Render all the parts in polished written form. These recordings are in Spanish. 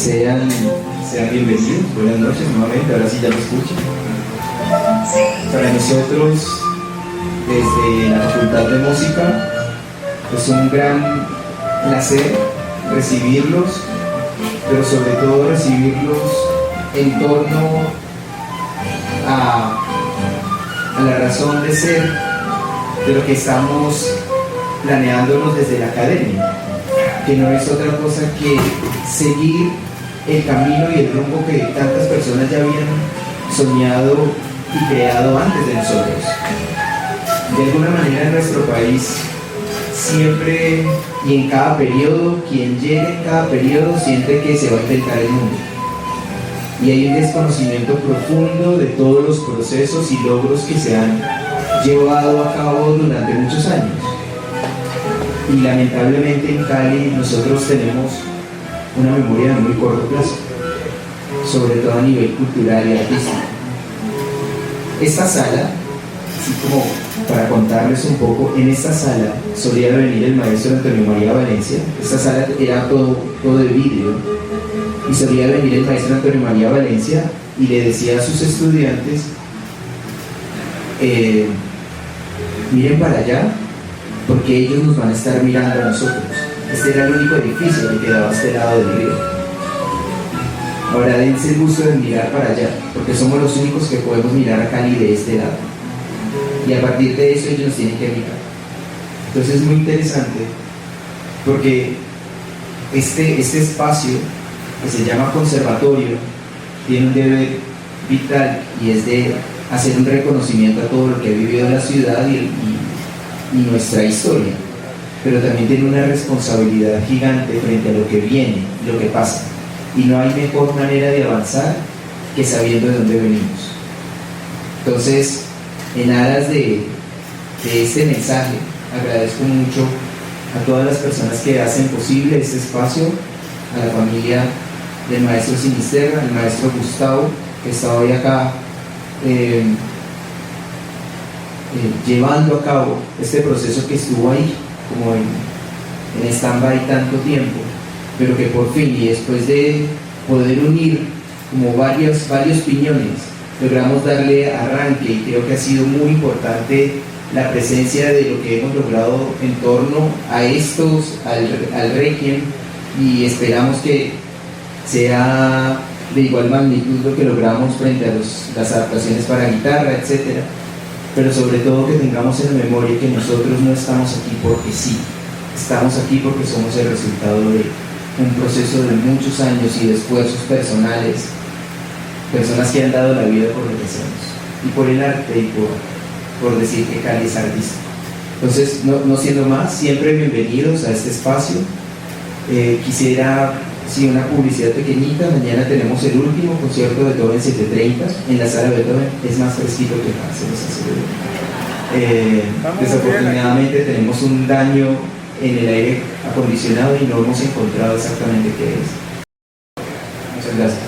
Sean bienvenidos, buenas noches nuevamente, ahora sí ya me escuchan. Para nosotros, desde la Facultad de Música, es un gran placer recibirlos, pero sobre todo recibirlos en torno a la razón de ser de lo que estamos planeándonos desde la academia, que no es otra cosa que seguir el camino y el rumbo que tantas personas ya habían soñado y creado antes de nosotros. De alguna manera en nuestro país, siempre y en cada periodo, quien llegue en cada periodo siente que se va a inventar el mundo. Y hay un desconocimiento profundo de todos los procesos y logros que se han llevado a cabo durante muchos años. Y lamentablemente en Cali nosotros tenemos una memoria de muy corto plazo, sobre todo a nivel cultural y artístico. Esta sala, así como para contarles un poco, en esta sala solía venir el maestro Antonio María Valencia. Esta sala era todo de vidrio, y solía venir el maestro Antonio María Valencia y le decía a sus estudiantes, miren para allá, porque ellos nos van a estar mirando a nosotros. Este era el único edificio que quedaba a este lado del río. Ahora dense el gusto de mirar para allá, porque somos los únicos que podemos mirar a Cali de este lado. Y a partir de eso ellos nos tienen que mirar. Entonces es muy interesante, porque este espacio, que se llama conservatorio, tiene un deber vital, y es de hacer un reconocimiento a todo lo que ha vivido la ciudad y nuestra historia, pero también tiene una responsabilidad gigante frente a lo que viene, lo que pasa, y no hay mejor manera de avanzar que sabiendo de dónde venimos. Entonces, en aras de este mensaje, agradezco mucho a todas las personas que hacen posible este espacio, a la familia del maestro Sinisterra, al maestro Gustavo, que está hoy acá llevando a cabo este proceso que estuvo ahí como en stand-by tanto tiempo, pero que por fin, y después de poder unir como varios piñones, logramos darle arranque, y creo que ha sido muy importante la presencia de lo que hemos logrado en torno a estos, al Requiem, y esperamos que sea de igual magnitud lo que logramos frente a las adaptaciones para guitarra, etcétera. Pero sobre todo que tengamos en memoria que nosotros no estamos aquí porque sí, estamos aquí porque somos el resultado de un proceso de muchos años y de esfuerzos personales, personas que han dado la vida por lo que hacemos, y por el arte, y por decir que Cali es artista. Entonces, no siendo más, siempre bienvenidos a este espacio. Quisiera, sí, una publicidad pequeñita. Mañana tenemos el último concierto de Beethoven 7:30 en la sala Beethoven. Es más fresquito que acá, se los aseguro. Desafortunadamente tenemos un daño en el aire acondicionado y no hemos encontrado exactamente qué es. Muchas gracias.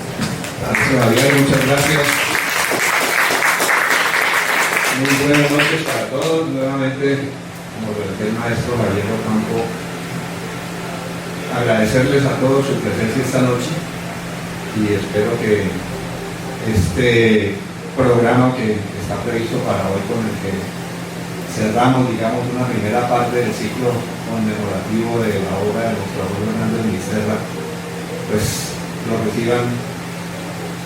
Gracias, Javier, muchas gracias. Muy buenas noches para todos. Nuevamente, como lo decía el maestro Javier Ocampo, agradecerles a todos su presencia esta noche, y espero que este programa que está previsto para hoy, con el que cerramos, digamos, una primera parte del ciclo conmemorativo de la obra de nuestro abuelo Hernández Sinisterra, pues lo reciban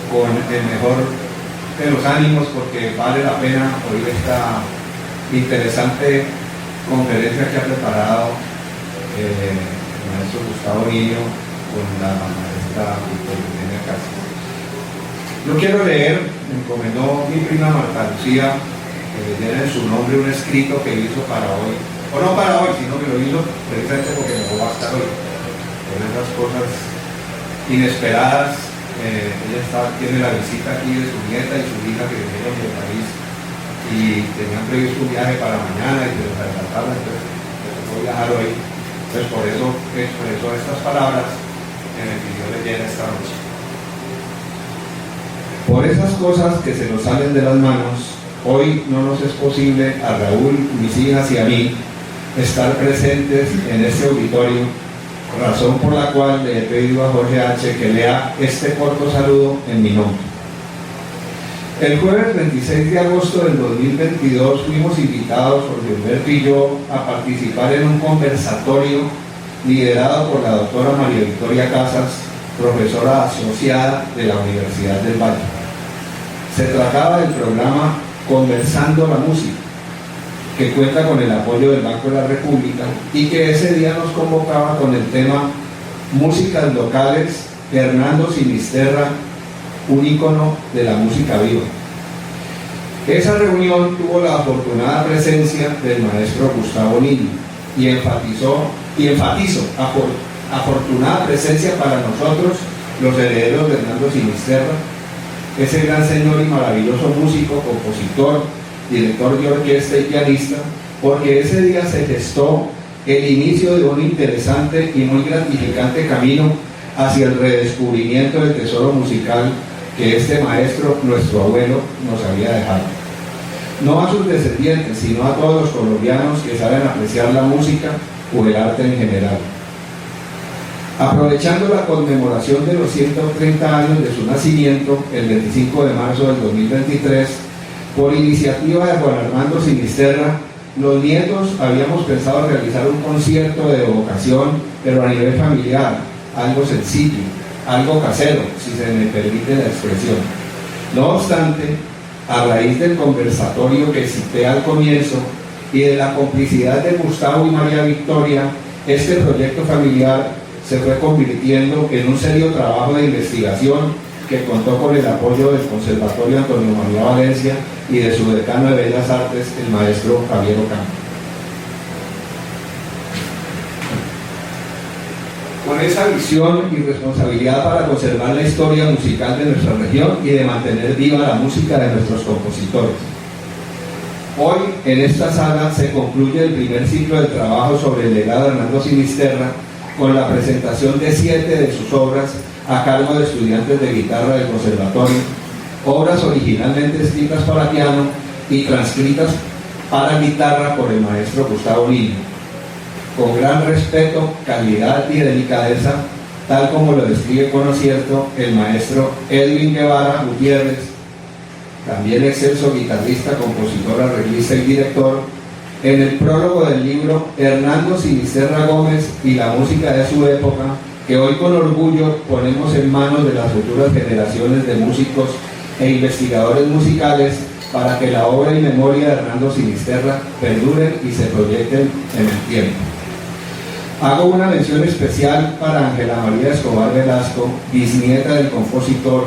con el mejor de los ánimos, porque vale la pena oír esta interesante conferencia que ha preparado el maestro Gustavo Niño con la maestra Victoria Castro. Yo quiero leer, me encomendó mi prima Marta Lucía, que leyera en su nombre un escrito que hizo para hoy, o no para hoy, sino que lo hizo precisamente porque no va a estar hoy, por esas cosas inesperadas. Ella tiene la visita aquí de su nieta y su hija que vinieron del país, y tenían previsto un viaje para mañana y se les adelantaron, entonces les tocó viajar hoy. Entonces por eso expresó estas palabras que me pidió leyera esta noche. Por esas cosas que se nos salen de las manos, hoy no nos es posible a Raúl, mis hijas y a mí estar presentes en este auditorio razón por la cual le he pedido a Jorge H. que lea este corto saludo en mi nombre. El jueves 26 de agosto del 2022 fuimos invitados por Gilberto y yo a participar en un conversatorio liderado por la doctora María Victoria Casas, profesora asociada de la Universidad del Valle. Se trataba del programa Conversando la Música, que cuenta con el apoyo del Banco de la República y que ese día nos convocaba con el tema Músicas Locales, Hernando Sinisterra, un ícono de la música viva. Esa reunión tuvo la afortunada presencia del maestro Gustavo Niño y enfatizo afortunada presencia para nosotros, los herederos de Hernando Sinisterra, ese gran señor y maravilloso músico, compositor, director de orquesta y pianista, porque ese día se gestó el inicio de un interesante y muy gratificante camino hacia el redescubrimiento del tesoro musical que este maestro, nuestro abuelo, nos había dejado. No a sus descendientes, sino a todos los colombianos que saben apreciar la música o el arte en general. Aprovechando la conmemoración de los 130 años de su nacimiento, el 25 de marzo del 2023, por iniciativa de Juan Armando Sinisterra, los nietos habíamos pensado realizar un concierto de evocación, pero a nivel familiar, algo sencillo, algo casero, si se me permite la expresión. No obstante, a raíz del conversatorio que cité al comienzo y de la complicidad de Gustavo y María Victoria, este proyecto familiar se fue convirtiendo en un serio trabajo de investigación que contó con el apoyo del Conservatorio Antonio María Valencia y de su decano de Bellas Artes, el maestro Javier Ocampo. Con esa visión y responsabilidad para conservar la historia musical de nuestra región y de mantener viva la música de nuestros compositores. Hoy, en esta sala, se concluye el primer ciclo de trabajo sobre el legado de Hernando Sinisterra, con la presentación de 7 de sus obras a cargo de estudiantes de guitarra del conservatorio, obras originalmente escritas para piano y transcritas para guitarra por el maestro Gustavo Niño, con gran respeto, calidad y delicadeza, tal como lo describe con acierto el maestro Edwin Guevara Gutiérrez, también excelso guitarrista, compositor, arreglista y director, en el prólogo del libro Hernando Sinisterra Gómez y la música de su época, que hoy con orgullo ponemos en manos de las futuras generaciones de músicos e investigadores musicales para que la obra y memoria de Hernando Sinisterra perduren y se proyecten en el tiempo. Hago una mención especial para Ángela María Escobar Velasco, bisnieta del compositor,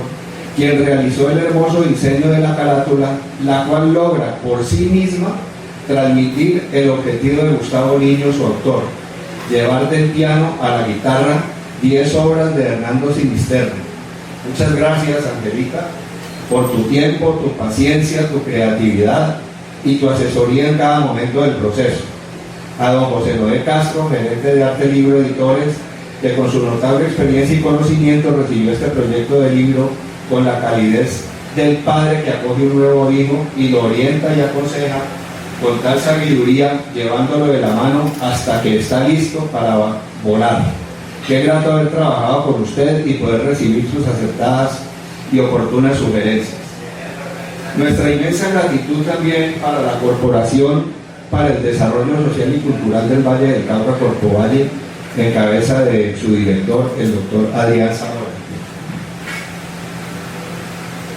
quien realizó el hermoso diseño de la carátula, la cual logra por sí misma transmitir el objetivo de Gustavo Niño, su autor, llevar del piano a la guitarra 10 obras de Hernando Sinisterra. Muchas gracias, Angelita, por tu tiempo, tu paciencia, tu creatividad y tu asesoría en cada momento del proceso. A don José Noé Castro, gerente de Arte Libro Editores, que con su notable experiencia y conocimiento recibió este proyecto de libro con la calidez del padre que acoge un nuevo hijo y lo orienta y aconseja con tal sabiduría, llevándolo de la mano hasta que está listo para volar. Qué grato haber trabajado con usted y poder recibir sus acertadas y oportunas sugerencias. Nuestra inmensa gratitud también para la Corporación para el Desarrollo Social y Cultural del Valle del Cauca, Corpovalle, en cabeza de su director, el doctor Adrián Zamora.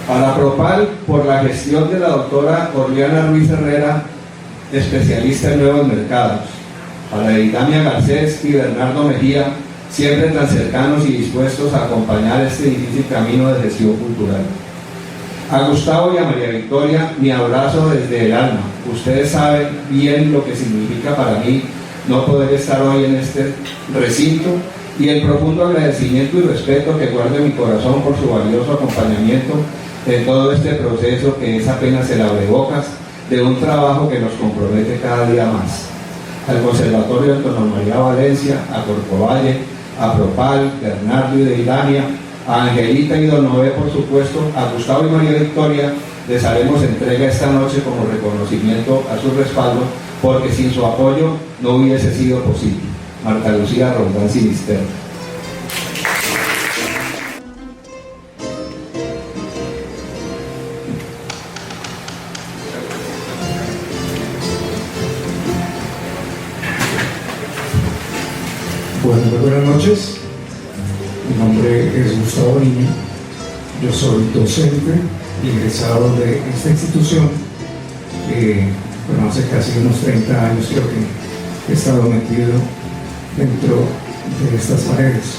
Para Propal, por la gestión de la doctora Orleana Ruiz Herrera, especialista en nuevos mercados. Para Editania Garcés y Bernardo Mejía, siempre tan cercanos y dispuestos a acompañar este difícil camino de gestión cultural. A Gustavo y a María Victoria, mi abrazo desde el alma. Ustedes saben bien lo que significa para mí no poder estar hoy en este recinto y el profundo agradecimiento y respeto que guardo en mi corazón por su valioso acompañamiento en todo este proceso que es apenas el abrebocas de un trabajo que nos compromete cada día más. Al Conservatorio Antonio María Valencia, a Corpovalle, a Propal, Bernardo y Deilania, a Angelita y Don Noé, por supuesto, a Gustavo y María Victoria, les haremos entrega esta noche como reconocimiento a su respaldo, porque sin su apoyo no hubiese sido posible. Marta Lucía Roldán Sinisterra. Bueno, muy buenas noches. Mi nombre es Gustavo Niño. Yo soy docente ingresado de esta institución. Bueno, hace casi unos 30 años creo que he estado metido dentro de estas paredes.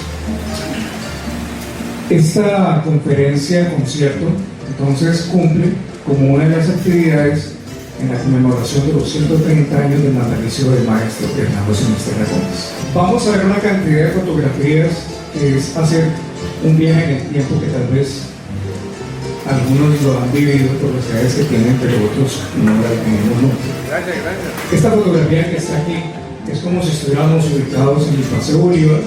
Esta conferencia, concierto, entonces cumple como una de las actividades en la conmemoración de los 130 años del natalicio del maestro Hernando Sinisterra Gómez. Vamos a ver una cantidad de fotografías que es hacer un viaje en el tiempo que tal vez algunos lo han vivido por las edades que tienen, pero otros no la tenemos nunca. Gracias. Esta fotografía que está aquí es como si estuviéramos ubicados en el Paseo Bolívar,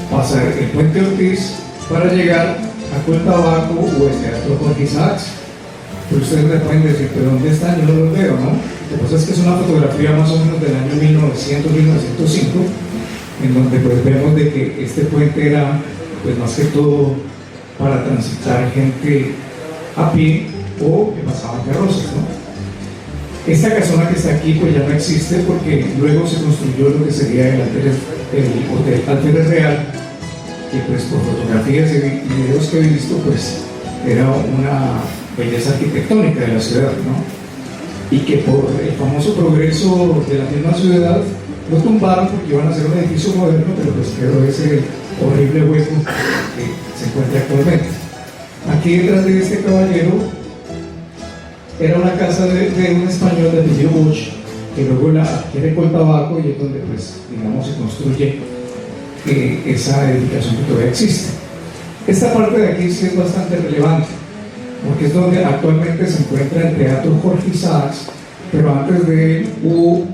pasar el Puente Ortiz para llegar a Cuentabaco o el Teatro Jorge Isaacs. Pero ustedes me pueden decir, ¿pero dónde están? Yo no los veo, ¿no? Lo que pasa es que es una fotografía más o menos del año 1900-1905, en donde pues vemos de que este puente era pues más que todo para transitar gente a pie o que pasaban carrozas, ¿no? Esta casona que está aquí pues ya no existe porque luego se construyó lo que sería el Hotel Alférez Real, que pues por fotografías y videos que he visto pues era una belleza arquitectónica de la ciudad, ¿no? Y que por el famoso progreso de la misma ciudad lo tumbaron porque iban a hacer un edificio moderno, pero pues quedó ese horrible hueco que se encuentra actualmente. Aquí detrás de este caballero era una casa de un español de apellido Bosch, que luego la adquiere Cuentabaco y es donde pues digamos se construye esa edificación que todavía existe. Esta parte de aquí sí es bastante relevante, porque es donde actualmente se encuentra el Teatro Jorge Isaacs, pero antes de él hubo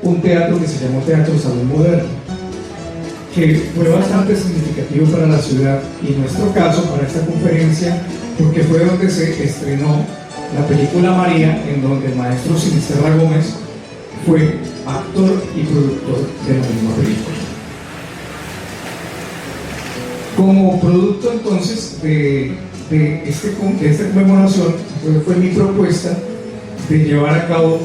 un teatro que se llamó Teatro Salón Moderno, que fue bastante significativo para la ciudad y en nuestro caso para esta conferencia, porque fue donde se estrenó la película María, en donde el maestro Sinisterra Gómez fue actor y productor de la misma película. Como producto entonces de esta conmemoración fue mi propuesta de llevar a cabo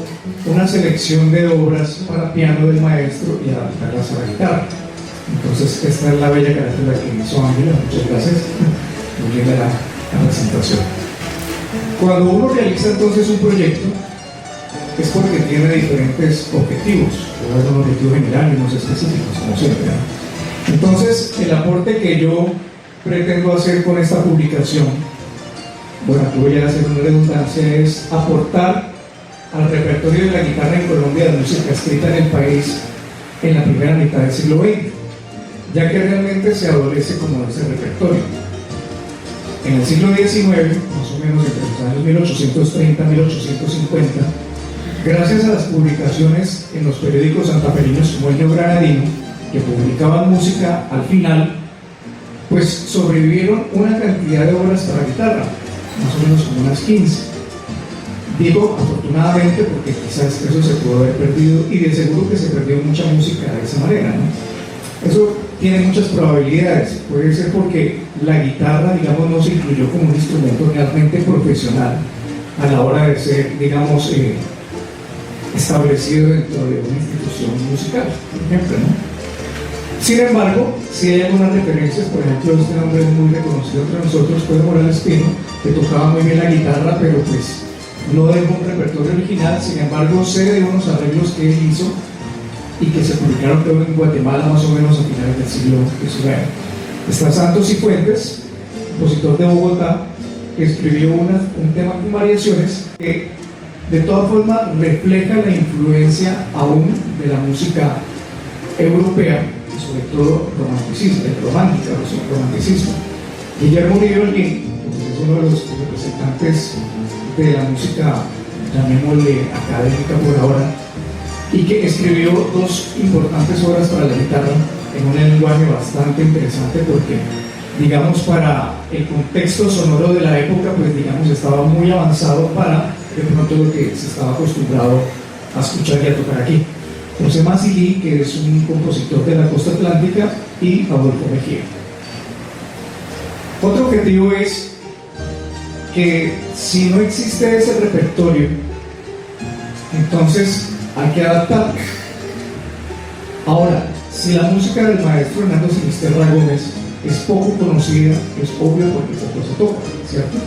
una selección de obras para piano del maestro y adaptarlas a la guitarra. Entonces esta es la bella carátula que hizo Ángela, muchas gracias, muy bien la presentación. Cuando uno realiza entonces un proyecto es porque tiene diferentes objetivos, puede haber un objetivo general y unos específicos, como siempre, ¿no? Entonces el aporte que yo pretendo hacer con esta publicación, bueno, aquí voy a hacer una redundancia, es aportar al repertorio de la guitarra en Colombia de música escrita en el país en la primera mitad del siglo XX, ya que realmente se adolece como de ese repertorio. En el siglo XIX, más o menos entre los años 1830 y 1850, gracias a las publicaciones en los periódicos santaferinos como El Neogranadino, que publicaban música al final, pues sobrevivieron una cantidad de obras para guitarra, más o menos como unas 15. Digo afortunadamente porque quizás eso se pudo haber perdido y de seguro que se perdió mucha música de esa manera, ¿no? Eso tiene muchas probabilidades. Puede ser porque la guitarra, digamos, no se incluyó como un instrumento realmente profesional a la hora de ser, digamos, establecido dentro de una institución musical, por ejemplo, ¿no? Sin embargo, si hay algunas referencias, por ejemplo, este nombre es muy reconocido entre nosotros, Pedro Morales Pino, que tocaba muy bien la guitarra, pero pues no dejó un repertorio original. Sin embargo, sé de unos arreglos que él hizo y que se publicaron creo en Guatemala más o menos a finales del siglo XIX. Está Santos Cifuentes, compositor de Bogotá, que escribió un tema con variaciones que de todas formas refleja la influencia aún de la música europea y sobre todo romanticismo. Guillermo Uribe Holguín, que es uno de los representantes de la música, llamémosle académica por ahora, y que escribió dos importantes obras para la guitarra en un lenguaje bastante interesante porque, digamos, para el contexto sonoro de la época, pues digamos, estaba muy avanzado para de pronto lo que se estaba acostumbrado a escuchar y a tocar aquí. José Masilí, que es un compositor de la costa atlántica, y Adolfo Mejía. Otro objetivo es que si no existe ese repertorio, entonces hay que adaptarlo. Ahora, si la música del maestro Hernando Sinisterra Gómez es poco conocida, es obvio porque poco se toca, ¿cierto?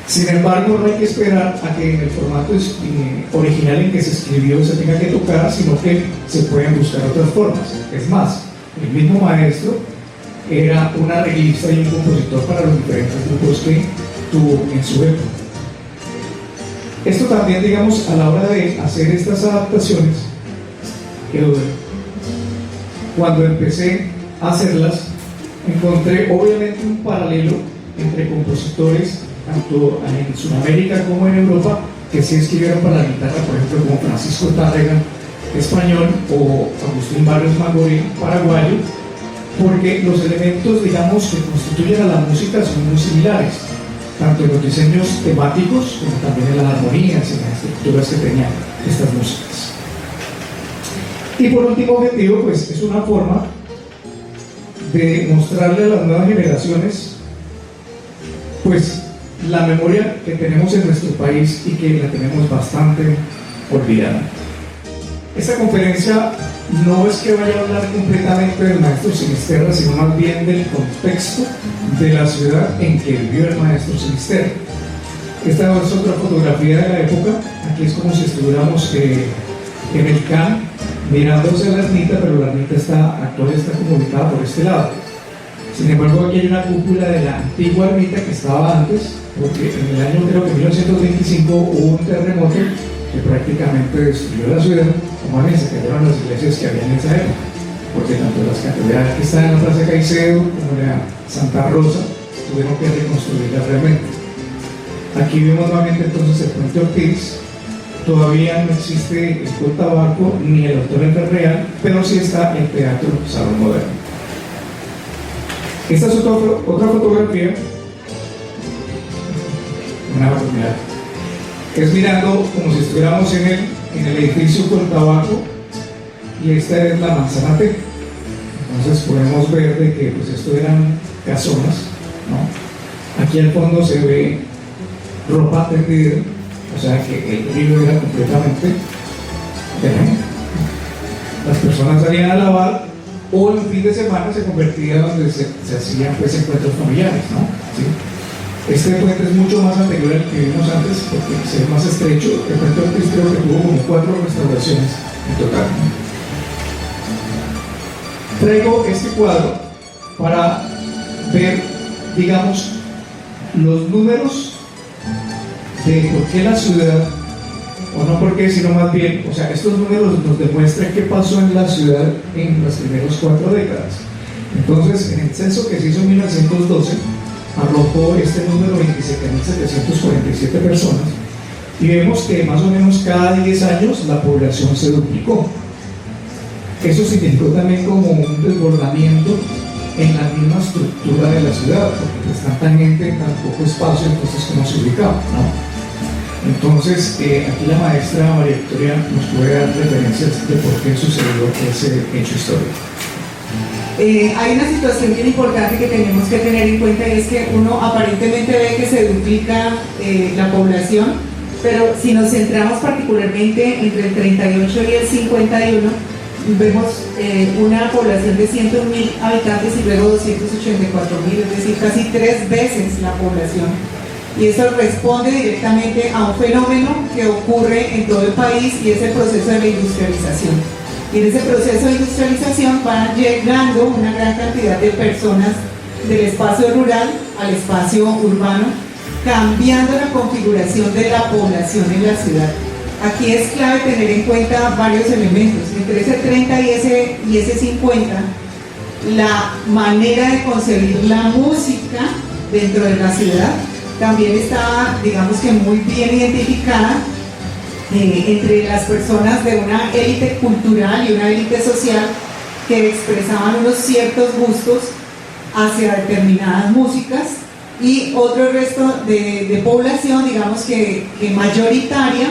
Sin embargo, no hay que esperar a que en el formato original en que se escribió se tenga que tocar, sino que se pueden buscar otras formas. Es más, el mismo maestro era un arreglista y un compositor para los diferentes grupos que tuvo en su época. Esto también, digamos, a la hora de hacer estas adaptaciones, cuando empecé a hacerlas, encontré obviamente un paralelo entre compositores tanto en Sudamérica como en Europa que sí escribieron para la guitarra, por ejemplo, como Francisco Tárrega, español, o Agustín Barrios Magorí, paraguayo, porque los elementos, digamos, que constituyen a la música son muy similares, tanto en los diseños temáticos como también en las armonías y en las estructuras que tenían estas músicas. Y por último objetivo, pues es una forma de mostrarle a las nuevas generaciones pues la memoria que tenemos en nuestro país y que la tenemos bastante olvidada. Esta conferencia no es que vaya a hablar completamente del maestro Sinisterra, sino más bien del contexto de la ciudad en que vivió el maestro Sinisterra. Esta es otra fotografía de la época. Aquí es como si estuviéramos en el CAN mirando hacia la ermita, pero la ermita actual está como ubicada por este lado. Sin embargo, aquí hay una cúpula de la antigua ermita que estaba antes, porque en el año, creo que 1925, hubo un terremoto que prácticamente destruyó la ciudad. Como ven, se cayeron las iglesias que había en esa época, porque tanto las catedrales que están en la Plaza Caicedo como la Santa Rosa tuvieron que reconstruirlas realmente. Aquí vemos nuevamente entonces el Puente Ortiz. Todavía no existe el Cotabaco ni el Doctor Real, pero sí está el Teatro Salón Moderno. Esta es otra fotografía, una oportunidad. Es mirando como si estuviéramos en el edificio Cotabaco, y esta es la Manzana T. Entonces podemos ver de que pues esto eran casonas, ¿no? Aquí al fondo se ve ropa tendida, o sea que el río era completamente terreno. Las personas salían a lavar, o en fin de semana se convertía donde se hacían pues encuentros familiares, ¿no? ¿Sí? Este puente es mucho más anterior al que vimos antes porque se ve más estrecho. El puente Ortiz creo que tuvo como 4 restauraciones en total, ¿no? Traigo este cuadro para ver, digamos, los números de por qué la ciudad, o no por qué, sino más bien, o sea, estos números nos demuestran qué pasó en la ciudad en las primeras 4 décadas. Entonces, en el censo que se hizo en 1912, arrojó este número 27.747 personas, y vemos que más o menos cada 10 años la población se duplicó. Eso significó también como un desbordamiento en la misma estructura de la ciudad, porque pues tanta gente en tan poco espacio, entonces cómo se ubicaba, ¿no? Entonces, aquí la maestra María Victoria nos puede dar referencias de por qué sucedió ese hecho histórico. Hay una situación bien importante que tenemos que tener en cuenta, y es que uno aparentemente ve que se duplica la población, pero si nos centramos particularmente entre el 38 y el 51, vemos una población de 101.000 habitantes y luego 284.000, es decir, casi 3 veces la población. Y eso responde directamente a un fenómeno que ocurre en todo el país, y es el proceso de la industrialización. Y en ese proceso de industrialización van llegando una gran cantidad de personas del espacio rural al espacio urbano, cambiando la configuración de la población en la ciudad. Aquí es clave tener en cuenta varios elementos. Entre ese 30 y ese 50, la manera de concebir la música dentro de la ciudad también está, digamos que muy bien identificada entre las personas de una élite cultural y una élite social que expresaban unos ciertos gustos hacia determinadas músicas, y otro resto de población, digamos que mayoritaria,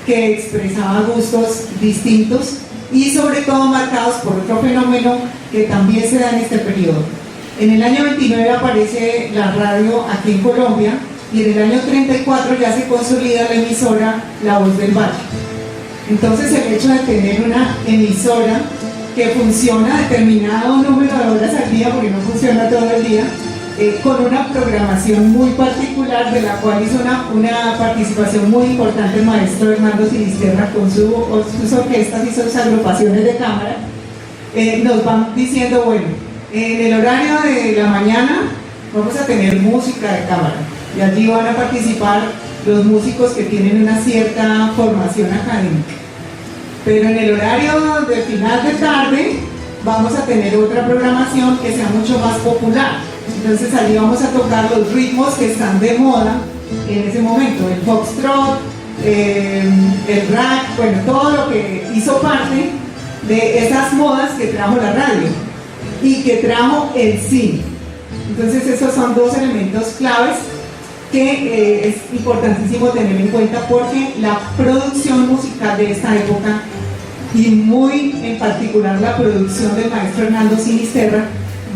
que expresaba gustos distintos y sobre todo marcados por otro fenómeno que también se da en este periodo. En el año 29 aparece la radio aquí en Colombia y en el año 34 ya se consolida la emisora La Voz del Valle. Entonces el hecho de tener una emisora que funciona determinado número de horas al día, porque no funciona todo el día, con una programación muy particular, de la cual hizo una participación muy importante el maestro Hernando Sinisterra con sus orquestas y sus agrupaciones de cámara, nos van diciendo, bueno, en el horario de la mañana vamos a tener música de cámara y allí van a participar los músicos que tienen una cierta formación académica. Pero en el horario de final de tarde vamos a tener otra programación que sea mucho más popular. Entonces allí vamos a tocar los ritmos que están de moda en ese momento, el foxtrot, el rap, bueno, todo lo que hizo parte de esas modas que trajo la radio y que trajo el cine. Entonces esos son dos elementos claves que es importantísimo tener en cuenta, porque la producción musical de esta época, y muy en particular la producción del maestro Hernando Sinisterra,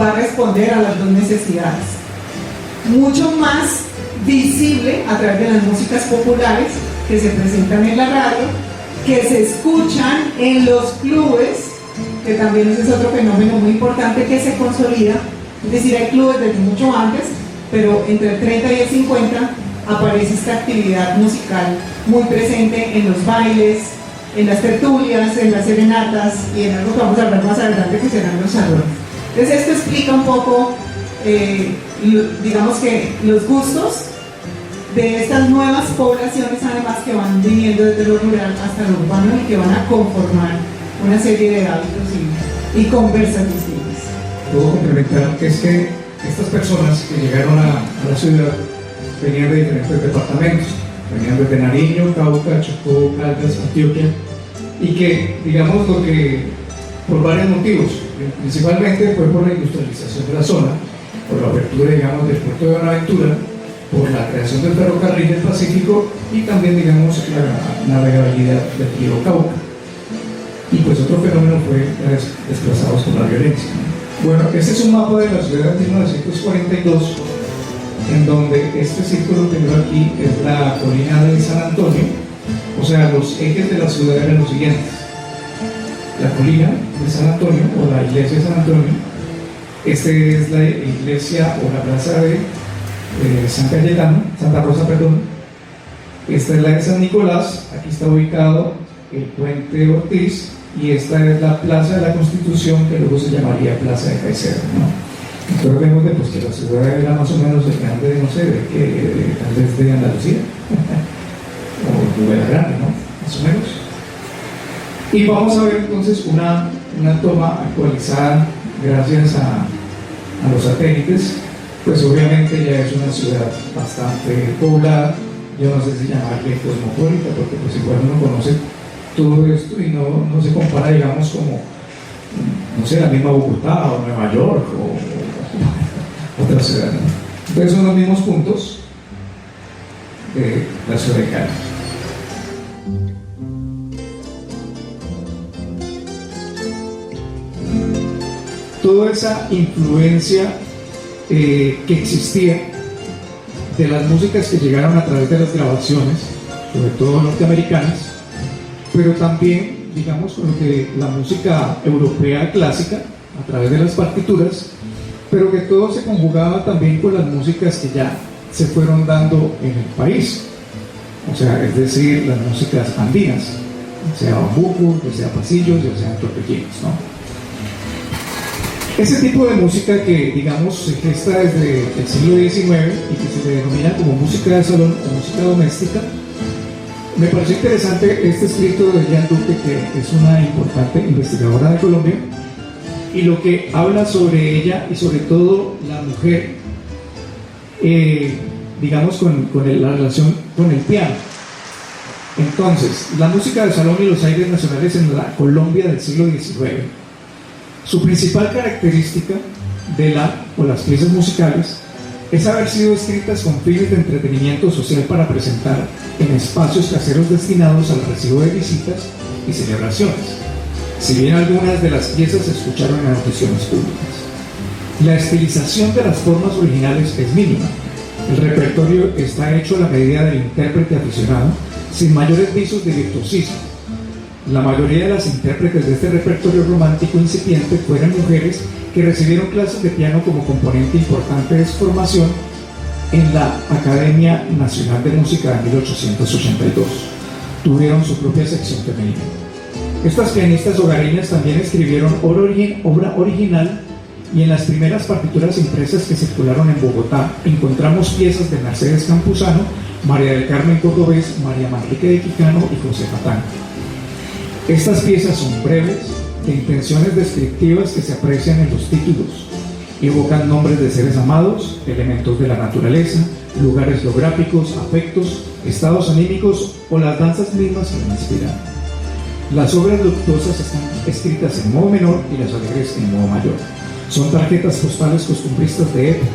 va a responder a las dos necesidades. Mucho más visible a través de las músicas populares que se presentan en la radio, que se escuchan en los clubes, que también ese es otro fenómeno muy importante que se consolida. Es decir, hay clubes desde mucho antes, pero entre el 30 y el 50 aparece esta actividad musical muy presente en los bailes, en las tertulias, en las serenatas y en algo que vamos a hablar más adelante, que serán los salones. Entonces esto explica un poco, digamos que los gustos de estas nuevas poblaciones, además, que van viniendo desde lo rural hasta lo urbano y que van a conformar una serie de hábitos y conversas distintas. Puedo complementar que es que estas personas que llegaron a la ciudad venían de diferentes departamentos, venían desde Nariño, Cauca, Chocó, Caldas, Antioquia, y que, digamos, lo que por varios motivos, principalmente fue por la industrialización de la zona, por la apertura, digamos, del puerto de Buenaventura, por la creación del ferrocarril del Pacífico y también, digamos, la navegabilidad del río Cauca. Y pues otro fenómeno fue desplazados por la violencia. Bueno, este es un mapa de la ciudad de 1942, en donde este círculo que veo aquí es la colina de San Antonio. O sea, los ejes de la ciudad eran los siguientes: la colina de San Antonio, o la iglesia de San Antonio. Este es la iglesia o la plaza de Santa Rosa, perdón. Esta es la de San Nicolás. Aquí está ubicado el puente Ortiz, y esta es la plaza de la Constitución, que luego se llamaría Plaza de Caicedo, ¿no? Entonces vemos de, pues, que la ciudad era más o menos grande, no sé, tal vez de Andalucía o de la Grande, ¿no? Más o menos. Y vamos a ver entonces una toma actualizada gracias a los satélites. Pues obviamente ya es una ciudad bastante poblada. Yo no sé si llamarle cosmopolita, porque pues igual uno conoce todo esto y no se compara, digamos, como, no sé, la misma Bogotá o Nueva York o otra ciudad, ¿no? Entonces son los mismos puntos de la ciudad de Cali. Toda esa influencia que existía de las músicas que llegaron a través de las grabaciones, sobre todo norteamericanas, pero también, digamos, con lo que la música europea clásica, a través de las partituras, pero que todo se conjugaba también con las músicas que ya se fueron dando en el país, o sea, es decir, las músicas andinas, ya sea bambuco, ya sea pasillos, ya sean torbellinos, ¿no? Ese tipo de música que, digamos, se gesta desde el siglo XIX y que se le denomina como música de salón o música doméstica, me pareció interesante este escrito de Jean Duque, que es una importante investigadora de Colombia, y lo que habla sobre ella y sobre todo la mujer, digamos, con la relación con el piano. Entonces, la música de salón y los aires nacionales en la Colombia del siglo XIX. Su principal característica de las piezas musicales es haber sido escritas con fines de entretenimiento social para presentar en espacios caseros destinados al recibo de visitas y celebraciones. si bien algunas de las piezas se escucharon en audiciones públicas. La estilización de las formas originales es mínima. El repertorio está hecho a la medida del intérprete aficionado, sin mayores visos de virtuosismo. La mayoría de las intérpretes de este repertorio romántico incipiente fueron mujeres que recibieron clases de piano como componente importante de su formación en la Academia Nacional de Música de 1882. Tuvieron su propia sección femenina. Estas pianistas hogareñas también escribieron obra original, y en las primeras partituras impresas que circularon en Bogotá encontramos piezas de Mercedes Campuzano, María del Carmen Cordobés, María Manrique de Quijano y José Fatán. Estas piezas son breves, de intenciones descriptivas que se aprecian en los títulos. Evocan nombres de seres amados, elementos de la naturaleza, lugares geográficos, afectos, estados anímicos o las danzas mismas que la inspiran. Las obras luctuosas están escritas en modo menor y las alegres en modo mayor. Son tarjetas postales costumbristas de época,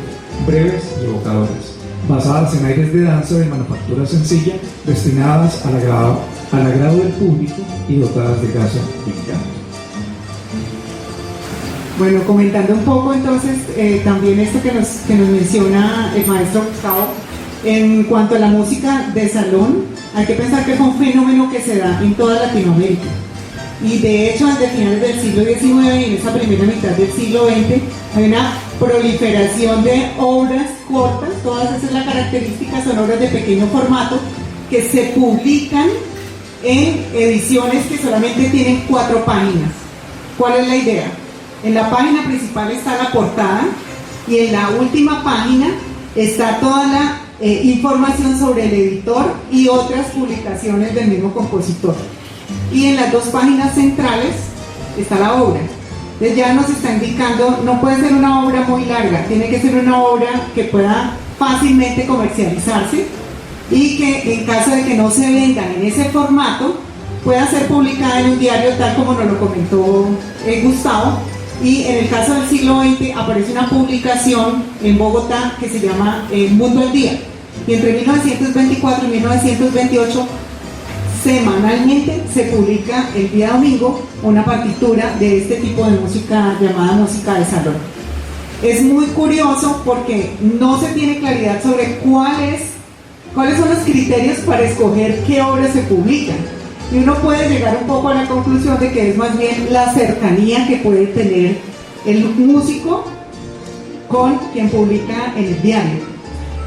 breves y evocadoras, basadas en aires de danza de manufactura sencilla, destinadas al agrado del público y dotadas de gracia y encanto. Bueno, comentando un poco entonces también esto que nos menciona el maestro Gustavo, en cuanto a la música de salón, hay que pensar que fue un fenómeno que se da en toda Latinoamérica. Y de hecho, desde finales del siglo XIX y en esa primera mitad del siglo XX, hay una proliferación de obras cortas, todas esas son las características, son obras de pequeño formato, que se publican en ediciones que solamente tienen 4 páginas. ¿Cuál es la idea? En la página principal está la portada y en la última página está toda la información sobre el editor y otras publicaciones del mismo compositor. Y en las 2 páginas centrales está la obra. Entonces ya nos está indicando, no puede ser una obra muy larga, tiene que ser una obra que pueda fácilmente comercializarse y que en caso de que no se vendan en ese formato, pueda ser publicada en un diario tal como nos lo comentó Gustavo. Y en el caso del siglo XX aparece una publicación en Bogotá que se llama Mundo al Día. Y entre 1924 y 1928 semanalmente se publica el día domingo una partitura de este tipo de música llamada música de salón. Es muy curioso porque no se tiene claridad sobre cuáles son los criterios para escoger qué obras se publican. Y uno puede llegar un poco a la conclusión de que es más bien la cercanía que puede tener el músico con quien publica en el diario.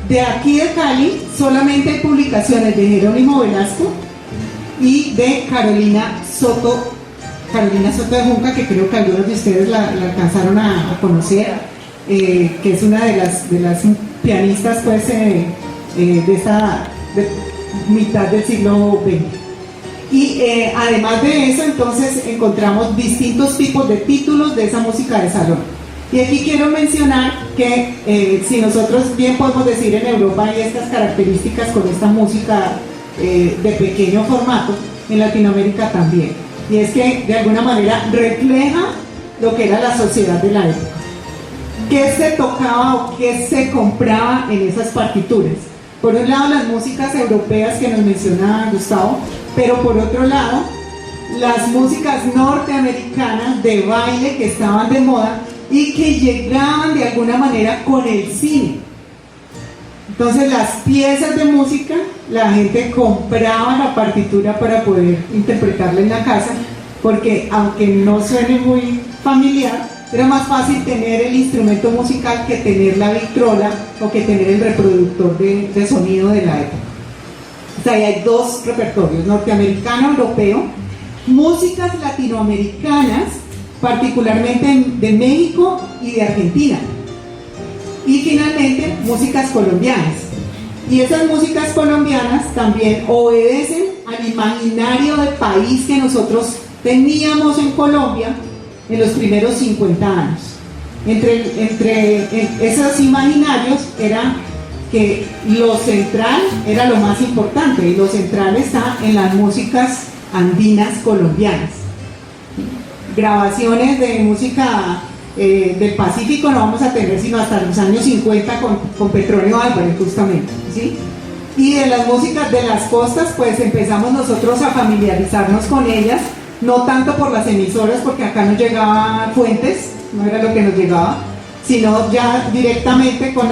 De aquí de Cali solamente hay publicaciones de Jerónimo Velasco y de Carolina Soto de Junca, que creo que algunos de ustedes la alcanzaron a conocer, que es una de las pianistas pues, de mitad del siglo XX. Y además de eso, entonces encontramos distintos tipos de títulos de esa música de salón. Y aquí quiero mencionar que si nosotros bien podemos decir en Europa hay estas características con esta música de pequeño formato, en Latinoamérica también. Y es que de alguna manera refleja lo que era la sociedad de la época. ¿Qué se tocaba o qué se compraba en esas partituras? Por un lado las músicas europeas que nos menciona Gustavo, pero por otro lado las músicas norteamericanas de baile que estaban de moda y que llegaban de alguna manera con el cine. Entonces las piezas de música, la gente compraba la partitura para poder interpretarla en la casa, porque aunque no suene muy familiar, era más fácil tener el instrumento musical que tener la vitrola o que tener el reproductor de sonido de la época. O sea, ahí hay 2 repertorios, norteamericano, europeo, músicas latinoamericanas, particularmente de México y de Argentina, y finalmente músicas colombianas. Y esas músicas colombianas también obedecen al imaginario del país que nosotros teníamos en Colombia en los primeros 50 años. Entre esos imaginarios era que lo central era lo más importante, y lo central está en las músicas andinas colombianas. Grabaciones de música del Pacífico no vamos a tener sino hasta los años 50 con Petronio Álvarez justamente, ¿sí? Y de las músicas de las costas pues empezamos nosotros a familiarizarnos con ellas no tanto por las emisoras, porque acá no llegaban fuentes, no era lo que nos llegaba, sino ya directamente con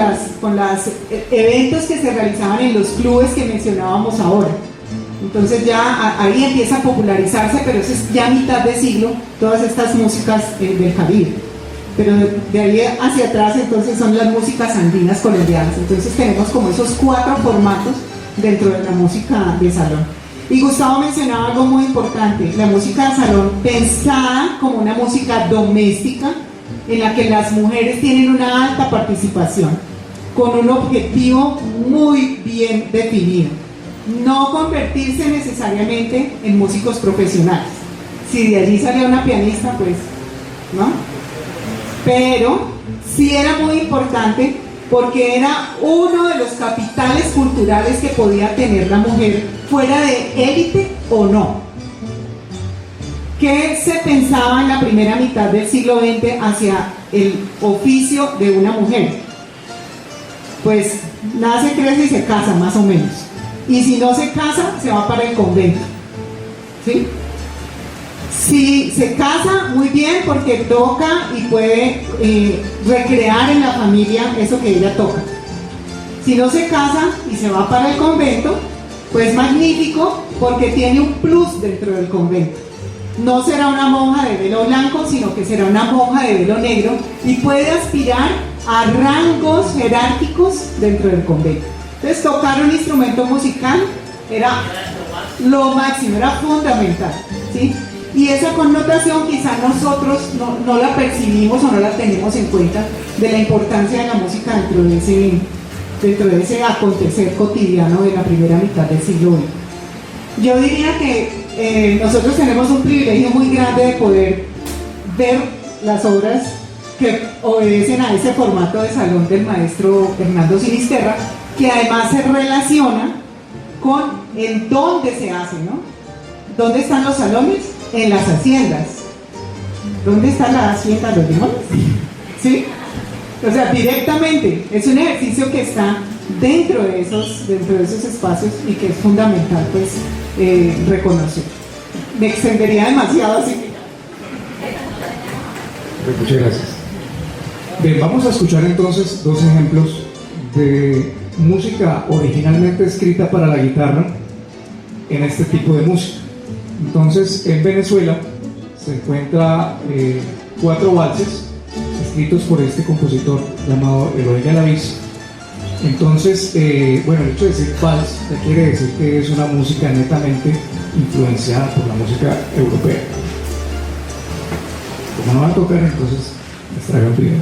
las eventos que se realizaban en los clubes que mencionábamos ahora. Entonces ya ahí empieza a popularizarse, pero eso es ya mitad de siglo, todas estas músicas del Caribe. Pero de ahí hacia atrás entonces son las músicas andinas colombianas. Entonces tenemos como esos 4 formatos dentro de la música de salón. Y Gustavo mencionaba algo muy importante, la música de salón pensada como una música doméstica en la que las mujeres tienen una alta participación, con un objetivo muy bien definido: no convertirse necesariamente en músicos profesionales. Si de allí salía una pianista, pues, ¿no? Pero sí era muy importante porque era uno de los capitales culturales que podía tener la mujer, fuera de élite o no. ¿Qué se pensaba en la primera mitad del siglo XX hacia el oficio de una mujer? Pues nace, crece y se casa, más o menos. Y si no se casa, se va para el convento, ¿sí? Si se casa, muy bien, porque toca y puede recrear en la familia eso que ella toca. Si no se casa y se va para el convento, pues magnífico, porque tiene un plus dentro del convento. No será una monja de velo blanco, sino que será una monja de velo negro y puede aspirar a rangos jerárquicos dentro del convento. Entonces, tocar un instrumento musical era lo máximo, era fundamental, ¿sí? Y esa connotación quizá nosotros no la percibimos o no la tenemos en cuenta, de la importancia de la música dentro de ese acontecer cotidiano de la primera mitad del siglo XX. Yo diría que nosotros tenemos un privilegio muy grande de poder ver las obras que obedecen a ese formato de salón del maestro Hernando Sinisterra, que además se relaciona con en dónde se hace, ¿no? ¿Dónde están los salones? En las haciendas. ¿Dónde está la hacienda de los limones? ¿Sí? O sea, directamente, es un ejercicio que está dentro de esos espacios y que es fundamental, pues, reconocer. Me extendería demasiado, así que... Muchas gracias. Bien, vamos a escuchar entonces 2 ejemplos de música originalmente escrita para la guitarra en este tipo de música. Entonces, en Venezuela se encuentra 4 valses escritos por este compositor llamado Eloy Galaviz. Entonces, bueno, el hecho de decir vals ya quiere decir que es una música netamente influenciada por la música europea. Como no van a tocar, entonces les traigo el primero.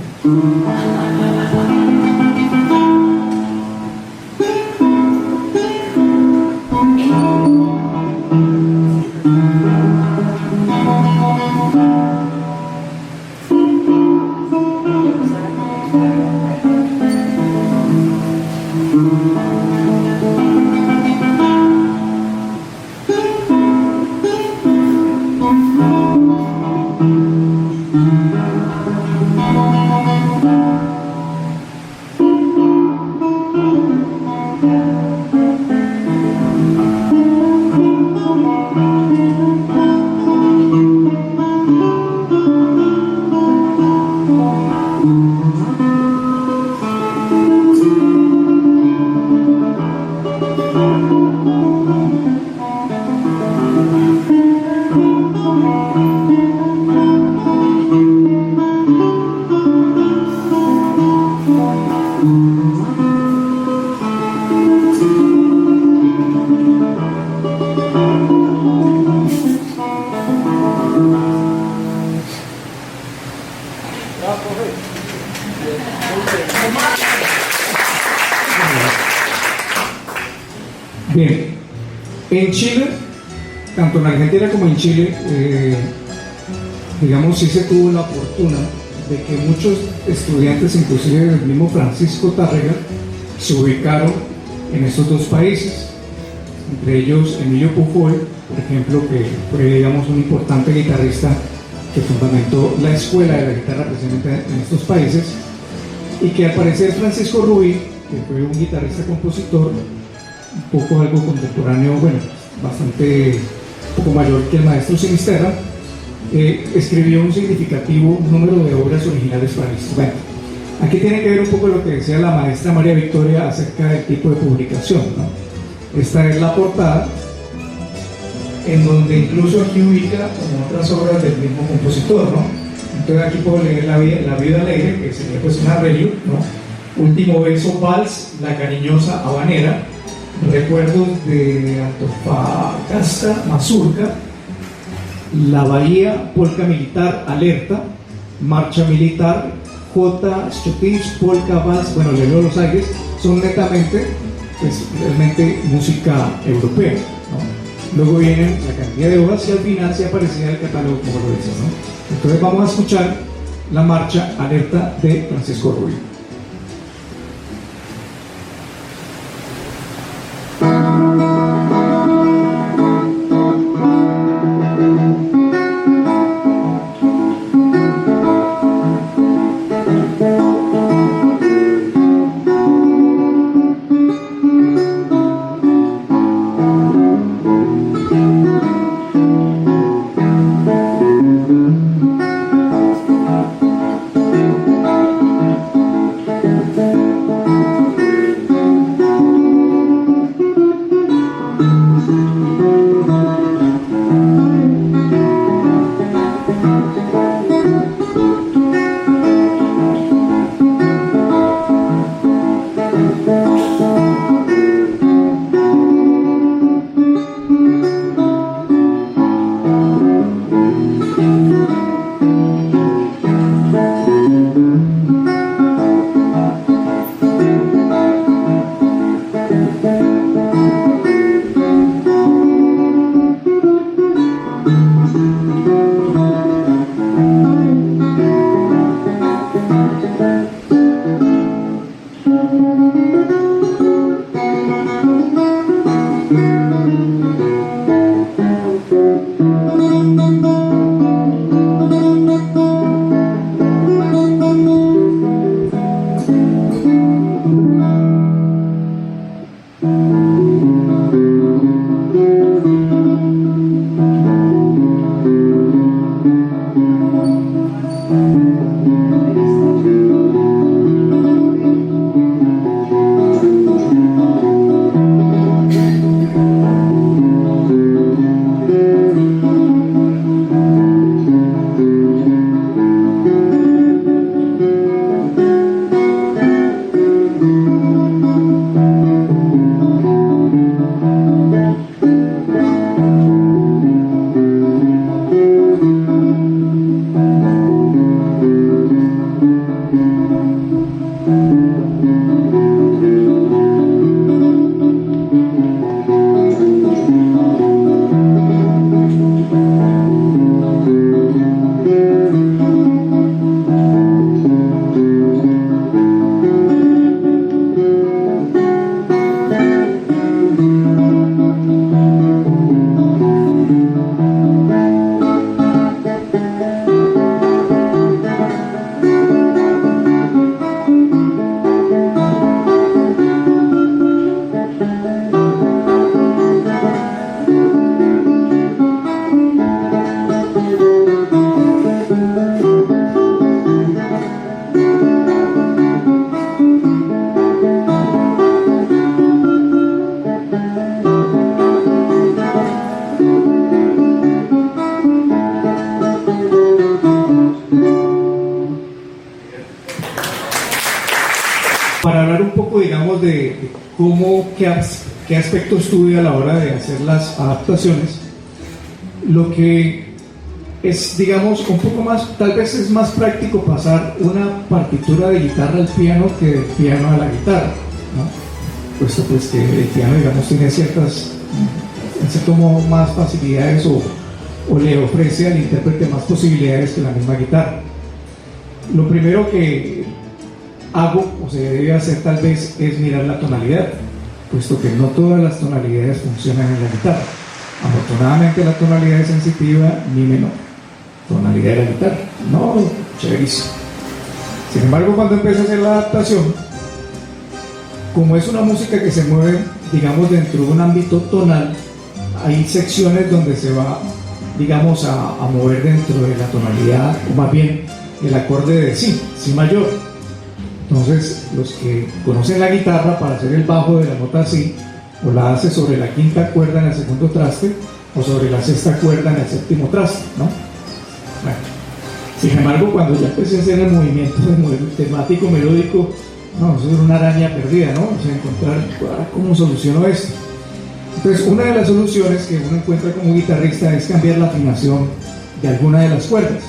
Bien, en Chile, tanto en Argentina como en Chile, digamos, sí se tuvo la fortuna de que muchos estudiantes, inclusive del mismo Francisco Tárrega, se ubicaron en estos 2 países. Entre ellos Emilio Pujol, por ejemplo, que fue, digamos, un importante guitarrista que fundamentó la escuela de la guitarra precisamente en estos países, y que al parecer Francisco Rubí, que fue un guitarrista compositor un poco algo contemporáneo, bueno, bastante un poco mayor que el maestro Sinisterra, escribió un significativo número de obras originales para el instrumento. Aquí tiene que ver un poco lo que decía la maestra María Victoria acerca del tipo de publicación, ¿no? Esta es la portada, en donde incluso aquí ubica como otras obras del mismo compositor, ¿no? Entonces aquí puedo leer La vida alegre, que sería pues un arreglo, ¿no? Último verso, vals, La cariñosa habanera, Recuerdos de Antofagasta, Mazurca, La bahía, polka militar, alerta, marcha militar, J, Chopin, polka, vals, bueno, le leo los aires, son netamente, pues realmente música europea, ¿no? Luego vienen la cantidad de hojas y al final se aparecía el catálogo, como lo dice, ¿no? Entonces vamos a escuchar la marcha alerta de Francisco Rubio. Para hablar un poco, digamos, de cómo, qué aspectos tuve a la hora de hacer las adaptaciones, lo que es, digamos, un poco más, tal vez es más práctico pasar una partitura de guitarra al piano que del piano a la guitarra, ¿no? Puesto pues que el piano, digamos, tiene ciertas, en cierto modo, más facilidades o le ofrece al intérprete más posibilidades que la misma guitarra. Lo primero que hago o se debe hacer tal vez es mirar la tonalidad, puesto que no todas las tonalidades funcionan en la guitarra. Afortunadamente la tonalidad es sensitiva mi menor, tonalidad de la guitarra, no, chéverísimo. Sin embargo, cuando empiezo a hacer la adaptación, como es una música que se mueve, digamos, dentro de un ámbito tonal, hay secciones donde se va, digamos, a mover dentro de la tonalidad, o más bien el acorde de si mayor. Entonces, los que conocen la guitarra, para hacer el bajo de la nota si, o la hace sobre la quinta cuerda en el segundo traste, o sobre la sexta cuerda en el séptimo traste, ¿no? Bueno, sin embargo, cuando ya empecé a hacer el movimiento temático, melódico, no, eso era una araña perdida, ¿no? O sea, encontrar cómo soluciono esto. Entonces, una de las soluciones que uno encuentra como guitarrista es cambiar la afinación de alguna de las cuerdas.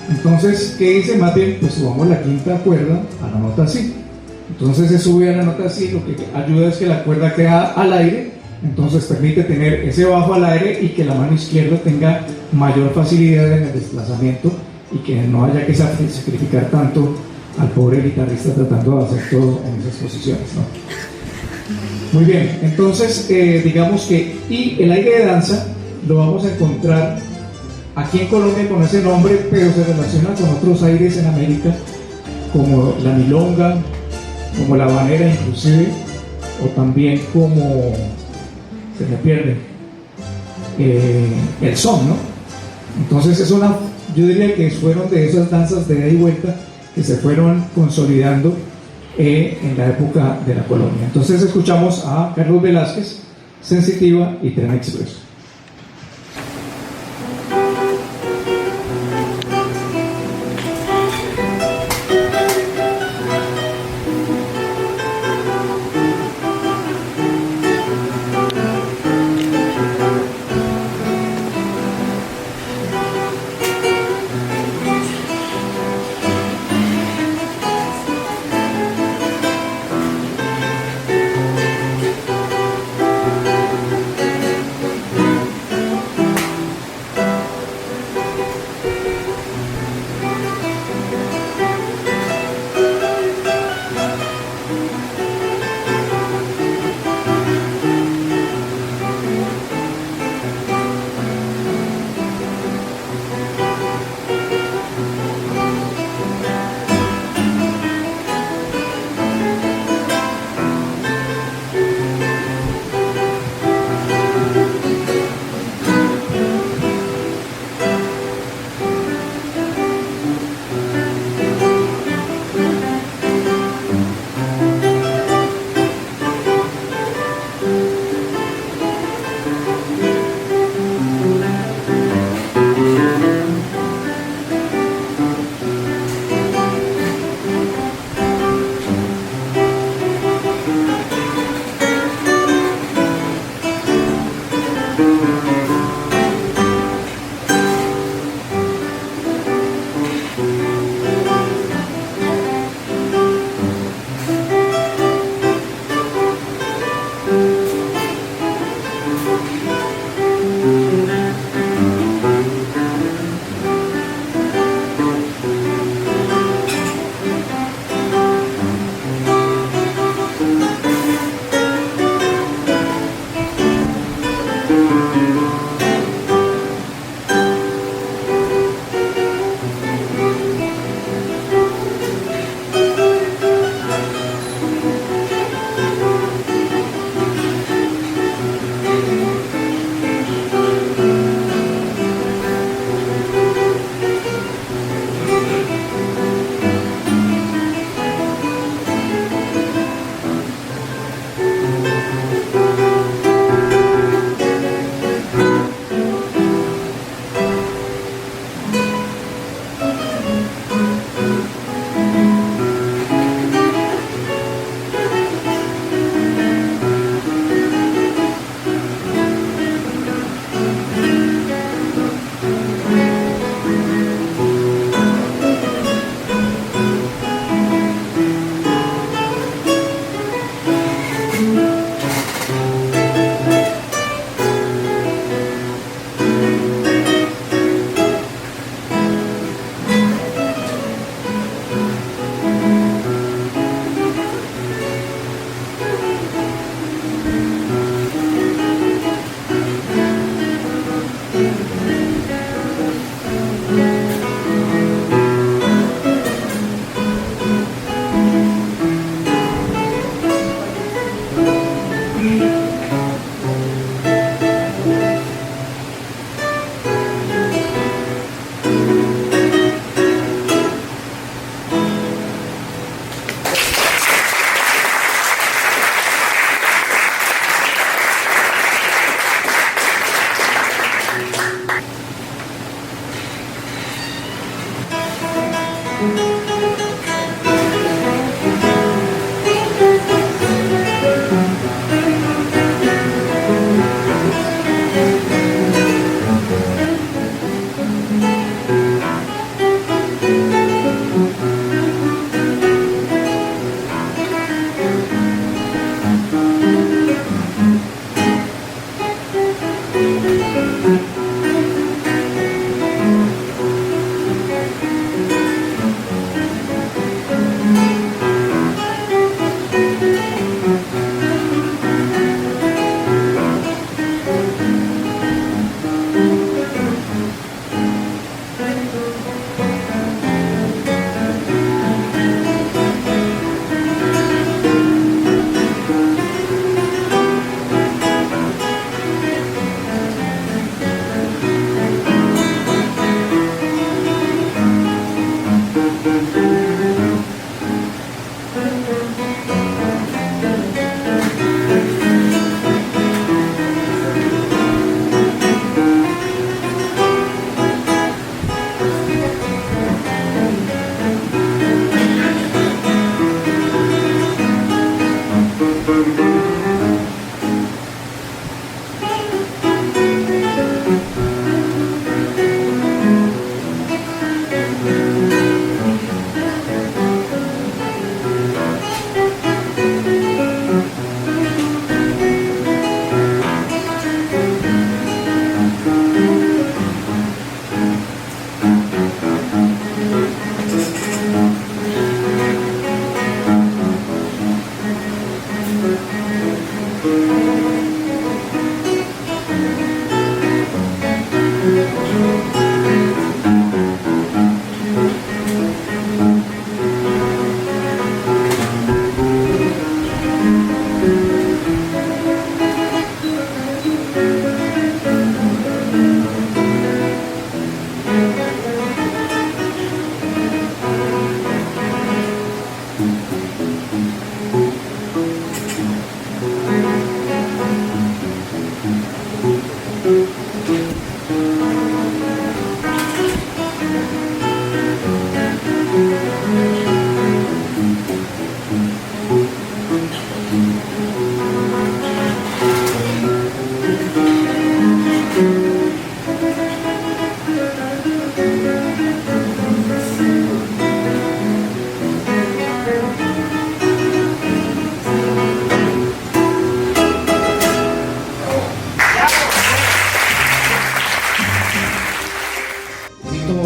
Entonces, ¿qué dice? Más bien, pues subamos la quinta cuerda a la nota si. Entonces se sube a la nota si, lo que ayuda es que la cuerda queda al aire, entonces permite tener ese bajo al aire y que la mano izquierda tenga mayor facilidad en el desplazamiento y que no haya que sacrificar tanto al pobre guitarrista tratando de hacer todo en esas posiciones, ¿no? Muy bien, entonces digamos que y el aire de danza lo vamos a encontrar aquí en Colombia con ese nombre, pero se relaciona con otros aires en América, como la milonga, como la habanera inclusive, o también como, se me pierde, el son, ¿no? Entonces yo diría que fueron de esas danzas de ida y vuelta que se fueron consolidando en la época de la colonia. Entonces escuchamos a Carlos Velázquez, Sensitiva y Tren Express.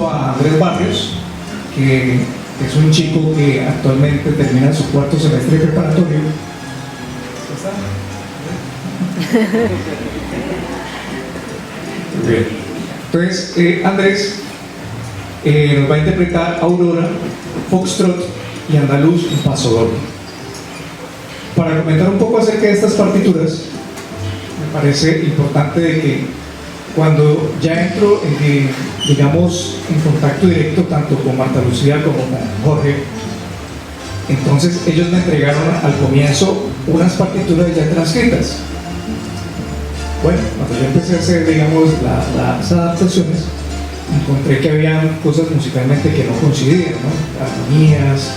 A Andrés Barrios, que es un chico que actualmente termina su cuarto semestre preparatorio. Bien. Entonces, Andrés nos va a interpretar Aurora, Foxtrot y Andaluz, un paso doble. Para comentar un poco acerca de estas partituras, me parece importante de que cuando ya entro digamos, en contacto directo tanto con Marta Lucía como con Jorge, entonces ellos me entregaron al comienzo unas partituras ya transcritas. Bueno, cuando yo empecé a hacer, digamos, las adaptaciones, encontré que había cosas musicalmente que no coincidían, ¿no? Armonías,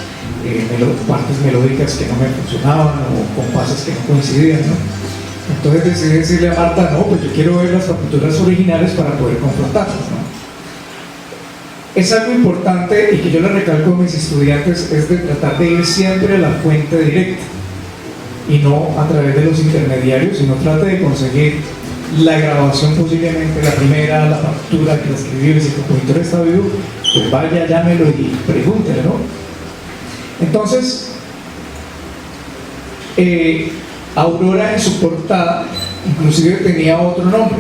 partes melódicas que no me funcionaban o compases que no coincidían, ¿no? Entonces decidí decirle a Marta, no, pues yo quiero ver las partituras originales para poder confrontarlas, ¿no? Es algo importante y que yo le recalco a mis estudiantes, es de tratar de ir siempre a la fuente directa y no a través de los intermediarios, sino trate de conseguir la grabación, posiblemente la primera, la partitura que la escribió, y si el compositor está vivo, pues vaya, llámelo y pregúntele, ¿no? Entonces, Aurora en su portada inclusive tenía otro nombre,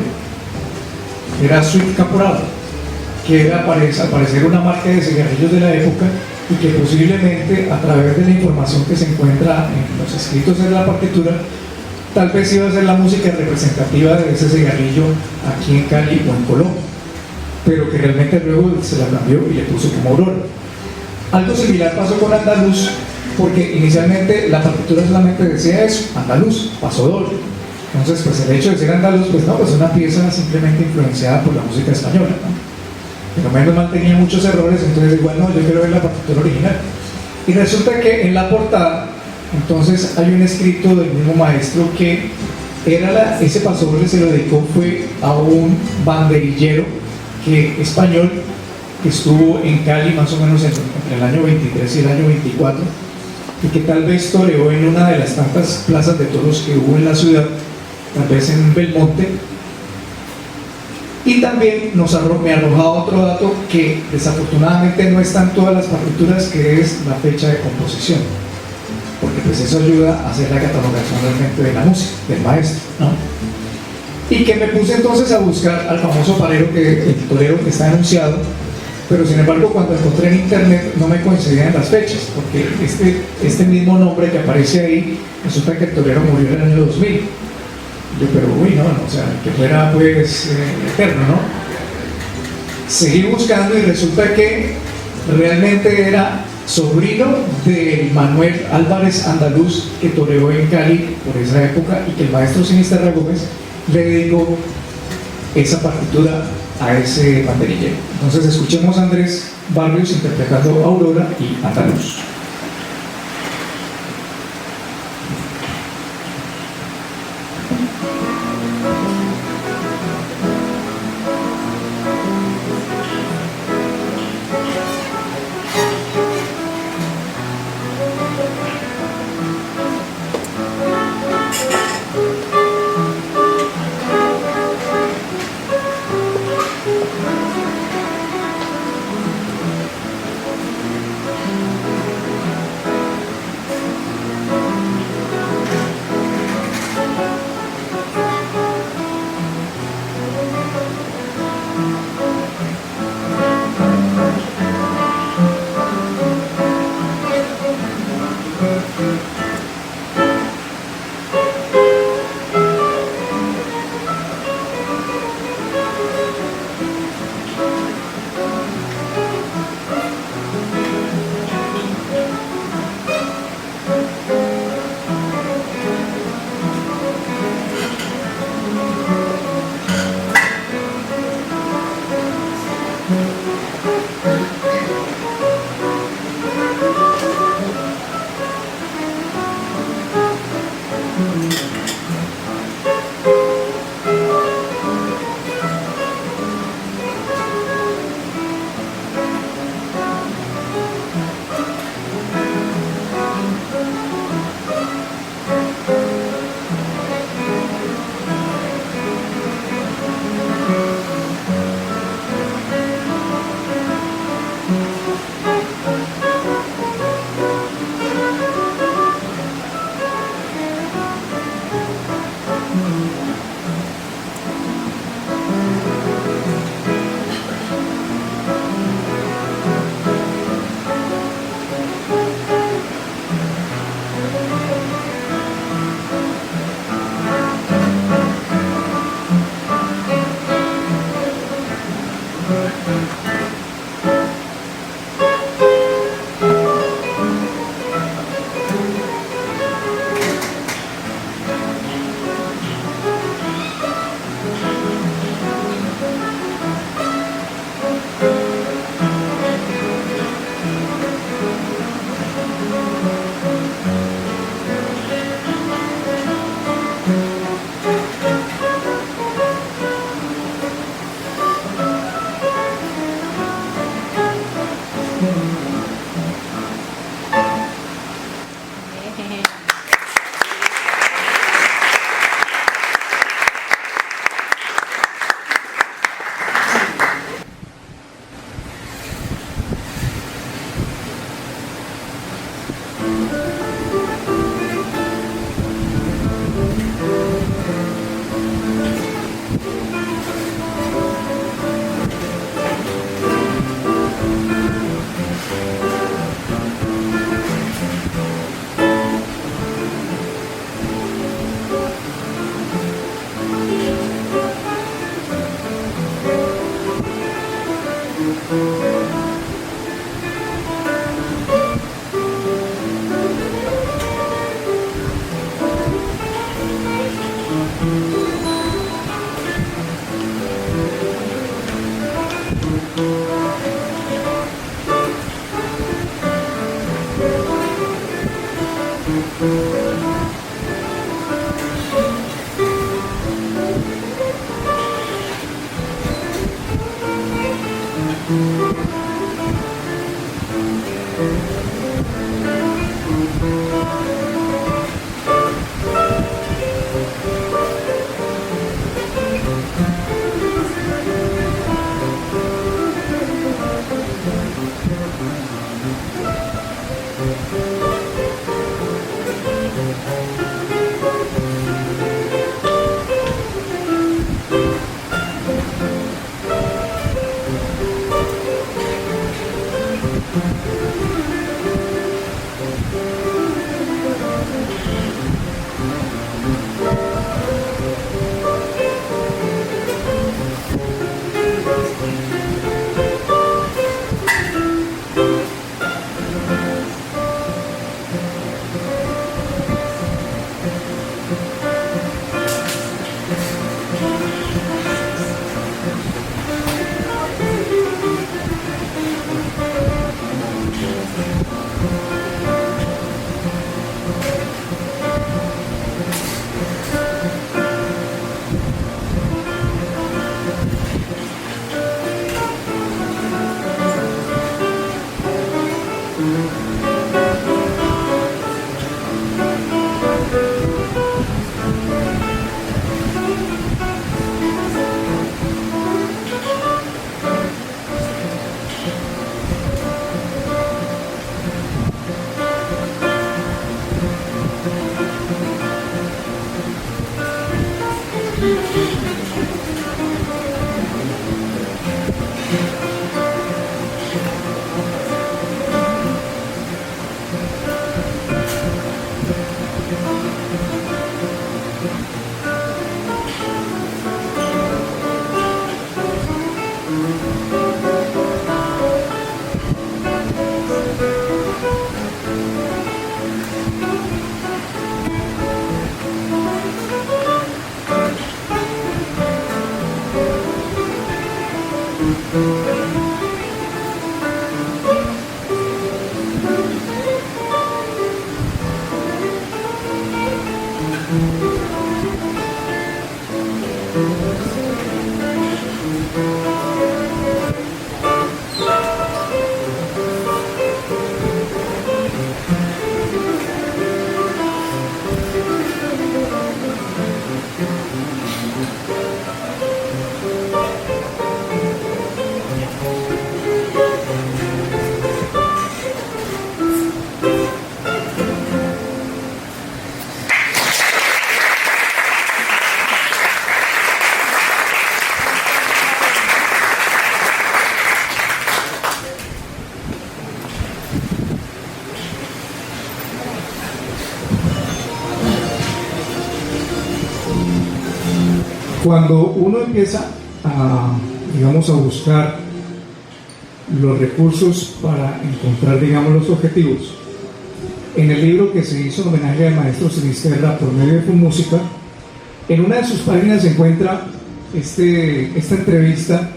era Sweet Caporal, que era parecer una marca de cigarrillos de la época y que posiblemente a través de la información que se encuentra en los escritos de la partitura, tal vez iba a ser la música representativa de ese cigarrillo aquí en Cali o en Colombia, pero que realmente luego se la cambió y le puso como Aurora. Algo similar pasó con Andaluz, porque inicialmente la partitura solamente decía eso, Andaluz, paso doble. Entonces, pues el hecho de ser andaluz, pues no, pues una pieza simplemente influenciada por la música española, ¿no? pero menos mal tenía muchos errores, entonces igual no, yo quiero ver la partitura original. Y resulta que en la portada, entonces hay un escrito del mismo maestro que ese pasodoble se lo dedicó fue a un banderillero español que estuvo en Cali más o menos entre el año 23 y el año 24 y que tal vez toreó en una de las tantas plazas de toros que hubo en la ciudad, tal vez en Belmonte. Y también me arrojaba otro dato que desafortunadamente no está en todas las partituras, que es la fecha de composición, porque pues eso ayuda a hacer la catalogación realmente de la música, del maestro, ¿no? Y que me puse entonces a buscar al famoso parero, el torero que está anunciado, pero sin embargo cuando encontré en internet no me coincidían las fechas, porque este mismo nombre que aparece ahí, resulta que el torero murió en el año 2000. Yo, pero uy, no, o sea, que fuera pues eterno, ¿no? Seguí buscando y resulta que realmente era sobrino de Manuel Álvarez Andaluz, que toreó en Cali por esa época, y que el maestro Sinisterra Gómez le dedicó esa partitura a ese banderillero. Entonces escuchemos a Andrés Barrios interpretando Aurora y Andaluz. Cuando uno empieza a, digamos, a buscar los recursos para encontrar, digamos, los objetivos, en el libro que se hizo en homenaje al maestro Sinisterra por medio de FUNMúsica, en una de sus páginas se encuentra esta entrevista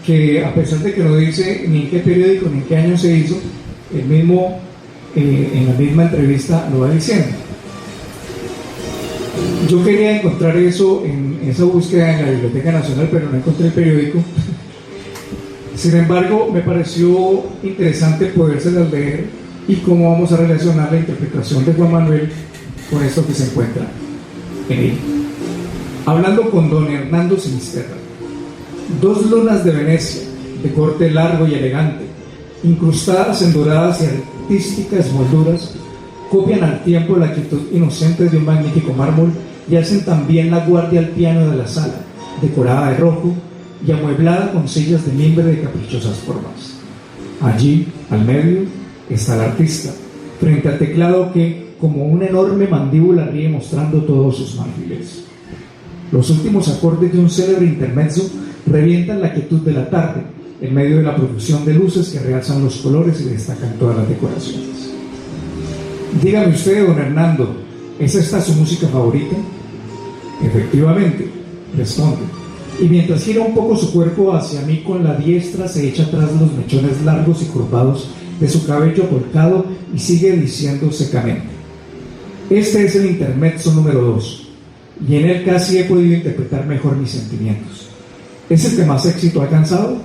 que, a pesar de que no dice ni en qué periódico ni en qué año se hizo, él mismo en la misma entrevista lo va diciendo. Yo quería encontrar eso en esa búsqueda en la Biblioteca Nacional, pero no encontré el periódico. Sin embargo, me pareció interesante podérselas leer y cómo vamos a relacionar la interpretación de Juan Manuel con esto que se encuentra en él. Hablando con don Hernando Sinisterra, dos lunas de Venecia, de corte largo y elegante, incrustadas en doradas y artísticas molduras, copian al tiempo la quietud inocente de un magnífico mármol y hacen también la guardia al piano de la sala, decorada de rojo y amueblada con sillas de mimbre de caprichosas formas. Allí, al medio, está el artista, frente al teclado que, como una enorme mandíbula, ríe mostrando todos sus marfiles. Los últimos acordes de un célebre intermezzo revientan la quietud de la tarde, en medio de la profusión de luces que realzan los colores y destacan todas las decoraciones. Dígame usted, don Hernando, ¿es esta su música favorita? Efectivamente, responde. y mientras gira un poco su cuerpo hacia mí con la diestra, se echa atrás los mechones largos y curvados de su cabello volcado y sigue diciendo secamente: este es el intermezzo número 2, y en él casi he podido interpretar mejor mis sentimientos. ¿Es el que más éxito ha alcanzado?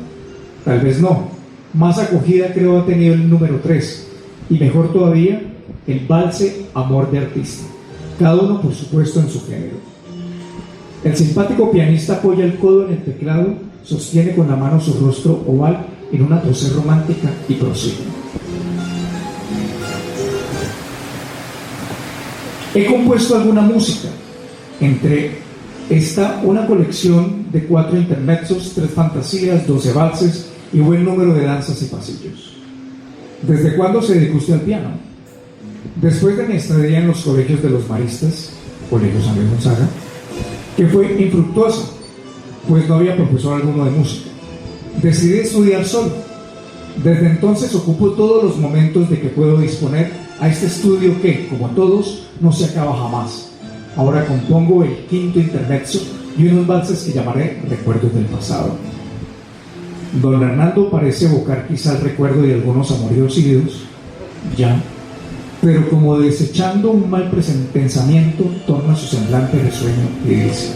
Tal vez no. Más acogida creo ha tenido el número 3, y mejor todavía, el valse Amor de Artista, cada uno por supuesto en su género. El simpático pianista apoya el codo en el teclado, sostiene con la mano su rostro oval en una pose romántica y prosigue: he compuesto alguna música, entre esta una colección de 4 intermezzos, 3 fantasías, 12 valses y buen número de danzas y pasillos. ¿Desde cuándo se dedicó usted al piano? Después de mi estadía en los colegios de los maristas, Colegio San Luis Gonzaga, que fue infructuosa, pues no había profesor alguno de música, decidí estudiar solo. Desde entonces ocupo todos los momentos de que puedo disponer a este estudio que, como todos, no se acaba jamás. Ahora compongo el 5º intermezzo y unos valses que llamaré Recuerdos del Pasado. Don Hernando parece evocar quizá el recuerdo de algunos amoríos idos, ya, pero como desechando un mal pensamiento, torna su semblante risueño y dice: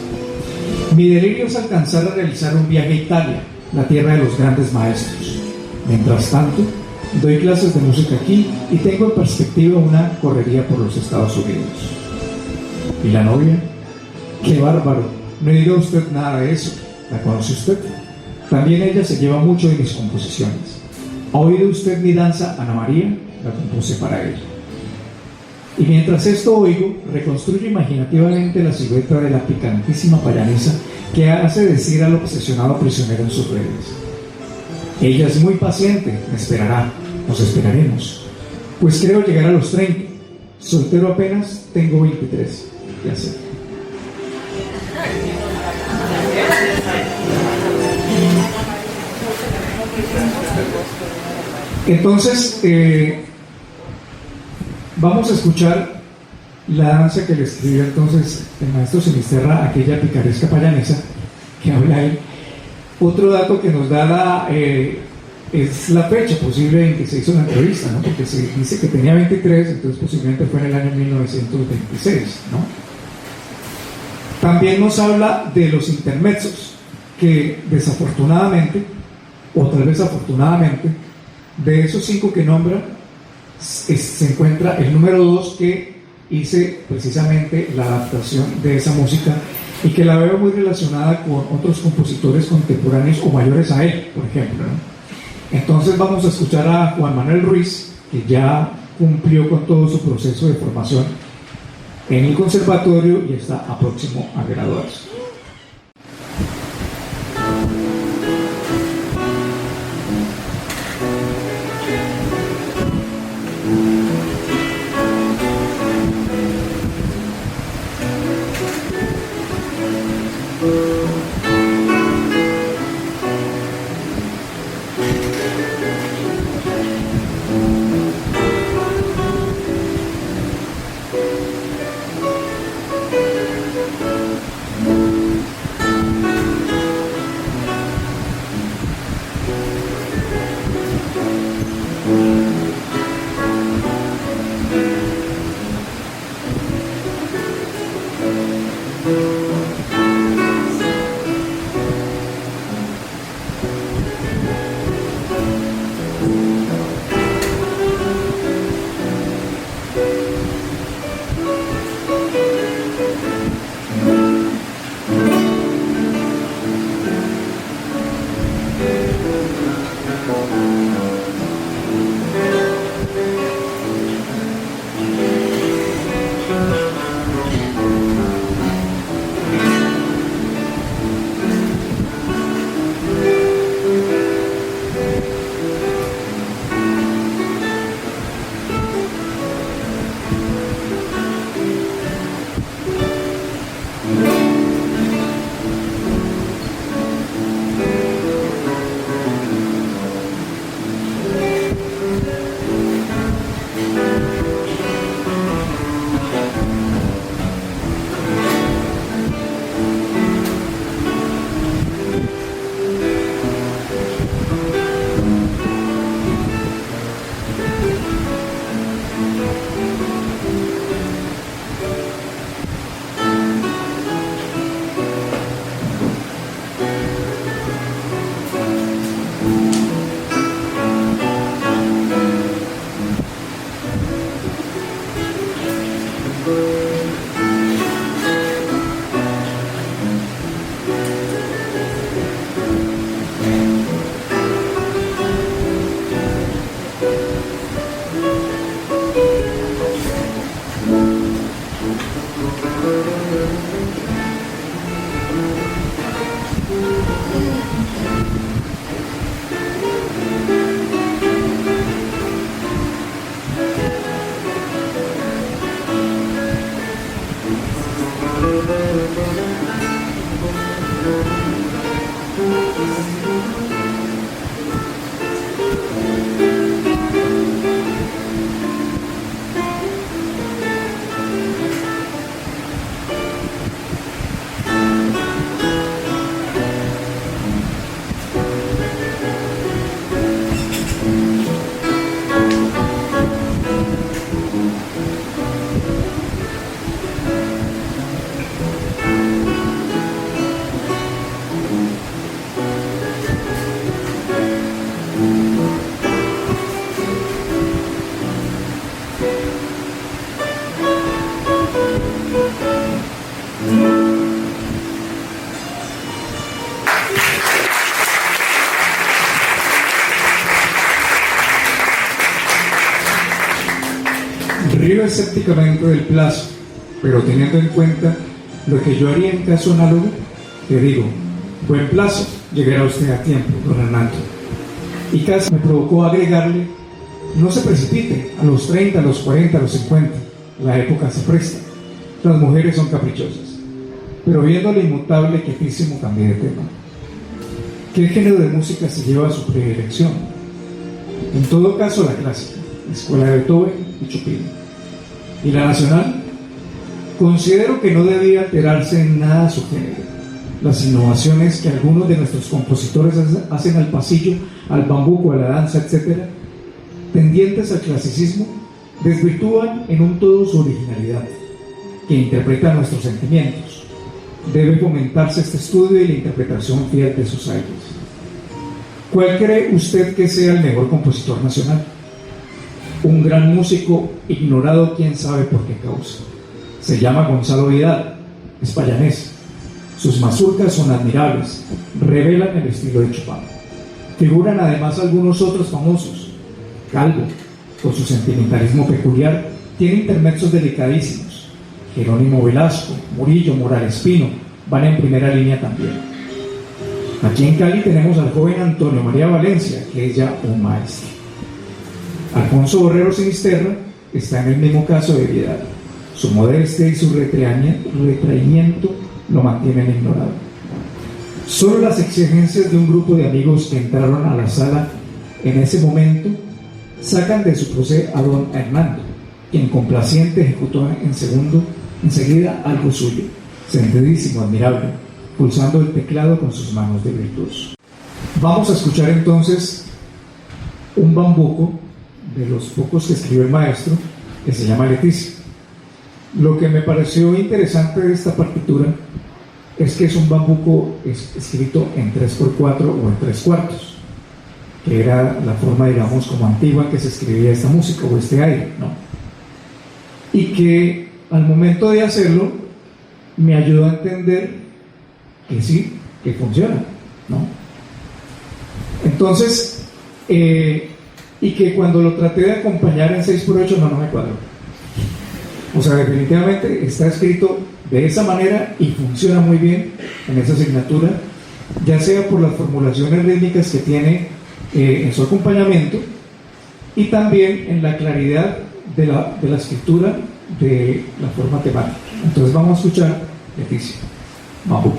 mi delirio es alcanzar a realizar un viaje a Italia, la tierra de los grandes maestros. Mientras tanto, doy clases de música aquí y tengo en perspectiva una correría por los Estados Unidos. ¿Y la novia? ¡Qué bárbaro! No diga usted nada de eso. ¿La conoce usted? También ella se lleva mucho de mis composiciones. ¿Ha oído usted mi danza Ana María? La compuse para ella. Y mientras esto oigo, reconstruyo imaginativamente la silueta de la picantísima payanesa que hace decir al obsesionado prisionero en sus redes: ella es muy paciente, me esperará, nos esperaremos. Pues creo llegar a los 30, soltero apenas, tengo 23, ya sé. Entonces, vamos a escuchar la danza que le escribió entonces el maestro Sinisterra, aquella picaresca payanesa que habla él. Otro dato que nos da es la fecha posible en que se hizo la entrevista, ¿no? Porque se dice que tenía 23, entonces posiblemente fue en el año 1926, ¿no? También nos habla de los intermezzos, que desafortunadamente, o tal vez afortunadamente, de esos 5 que nombra, se encuentra el número 2, que hice precisamente la adaptación de esa música y que la veo muy relacionada con otros compositores contemporáneos o mayores a él, por ejemplo, ¿no? Entonces vamos a escuchar a Juan Manuel Ruiz, que ya cumplió con todo su proceso de formación en el conservatorio y está a próximo a graduarse. río escépticamente del plazo, pero teniendo en cuenta lo que yo haría en caso análogo, le digo, buen plazo, llegará usted a tiempo, don Hernando. Y casi me provocó agregarle, no se precipite, a los 30, a los 40, a los 50, la época se presta, las mujeres son caprichosas. Pero viendo lo inmutable, quietísimo, cambié de tema. ¿Qué género de música se lleva a su predilección? En todo caso, la clásica, la escuela de Beethoven y Chopin. ¿Y la nacional? Considero que no debía alterarse en nada su género. Las innovaciones que algunos de nuestros compositores hacen al pasillo, al bambuco, a la danza, etc., tendientes al clasicismo, desvirtúan en un todo su originalidad, que interpreta nuestros sentimientos. Debe fomentarse este estudio y la interpretación fiel de sus aires. ¿Cuál cree usted que sea el mejor compositor nacional? Un gran músico, ignorado quién sabe por qué causa. Se llama Gonzalo Vidal, es payanés. Sus mazurcas son admirables, revelan el estilo de Chopin. Figuran además algunos otros famosos. Calvo, con su sentimentalismo peculiar, tiene intermezos delicadísimos. Jerónimo Velasco, Murillo, Morales Pino van en primera línea también. Aquí en Cali tenemos al joven Antonio María Valencia, que es ya un maestro. Alfonso Borrero Sinisterra está en el mismo caso de Vidal. Su modestia y su retraimiento lo mantienen ignorado. Solo las exigencias de un grupo de amigos que entraron a la sala en ese momento sacan de su procé a don Hernando, quien complaciente ejecutó enseguida algo suyo, sentidísimo, admirable, pulsando el teclado con sus manos de virtuoso. Vamos a escuchar entonces un bambuco de los pocos que escribió el maestro, que se llama Leticia. Lo que me pareció interesante de esta partitura es que es un bambuco escrito en 3/4 o en 3/4, que era la forma, digamos, como antigua en que se escribía esta música o este aire, ¿no? Y que al momento de hacerlo me ayudó a entender que sí, que funciona, ¿no? Entonces, y que cuando lo traté de acompañar en 6/8 no me cuadró. O sea, definitivamente está escrito de esa manera y funciona muy bien en esa asignatura, ya sea por las formulaciones rítmicas que tiene en su acompañamiento y también en la claridad de la escritura, de la forma temática. Entonces vamos a escuchar Leticia. Vamos.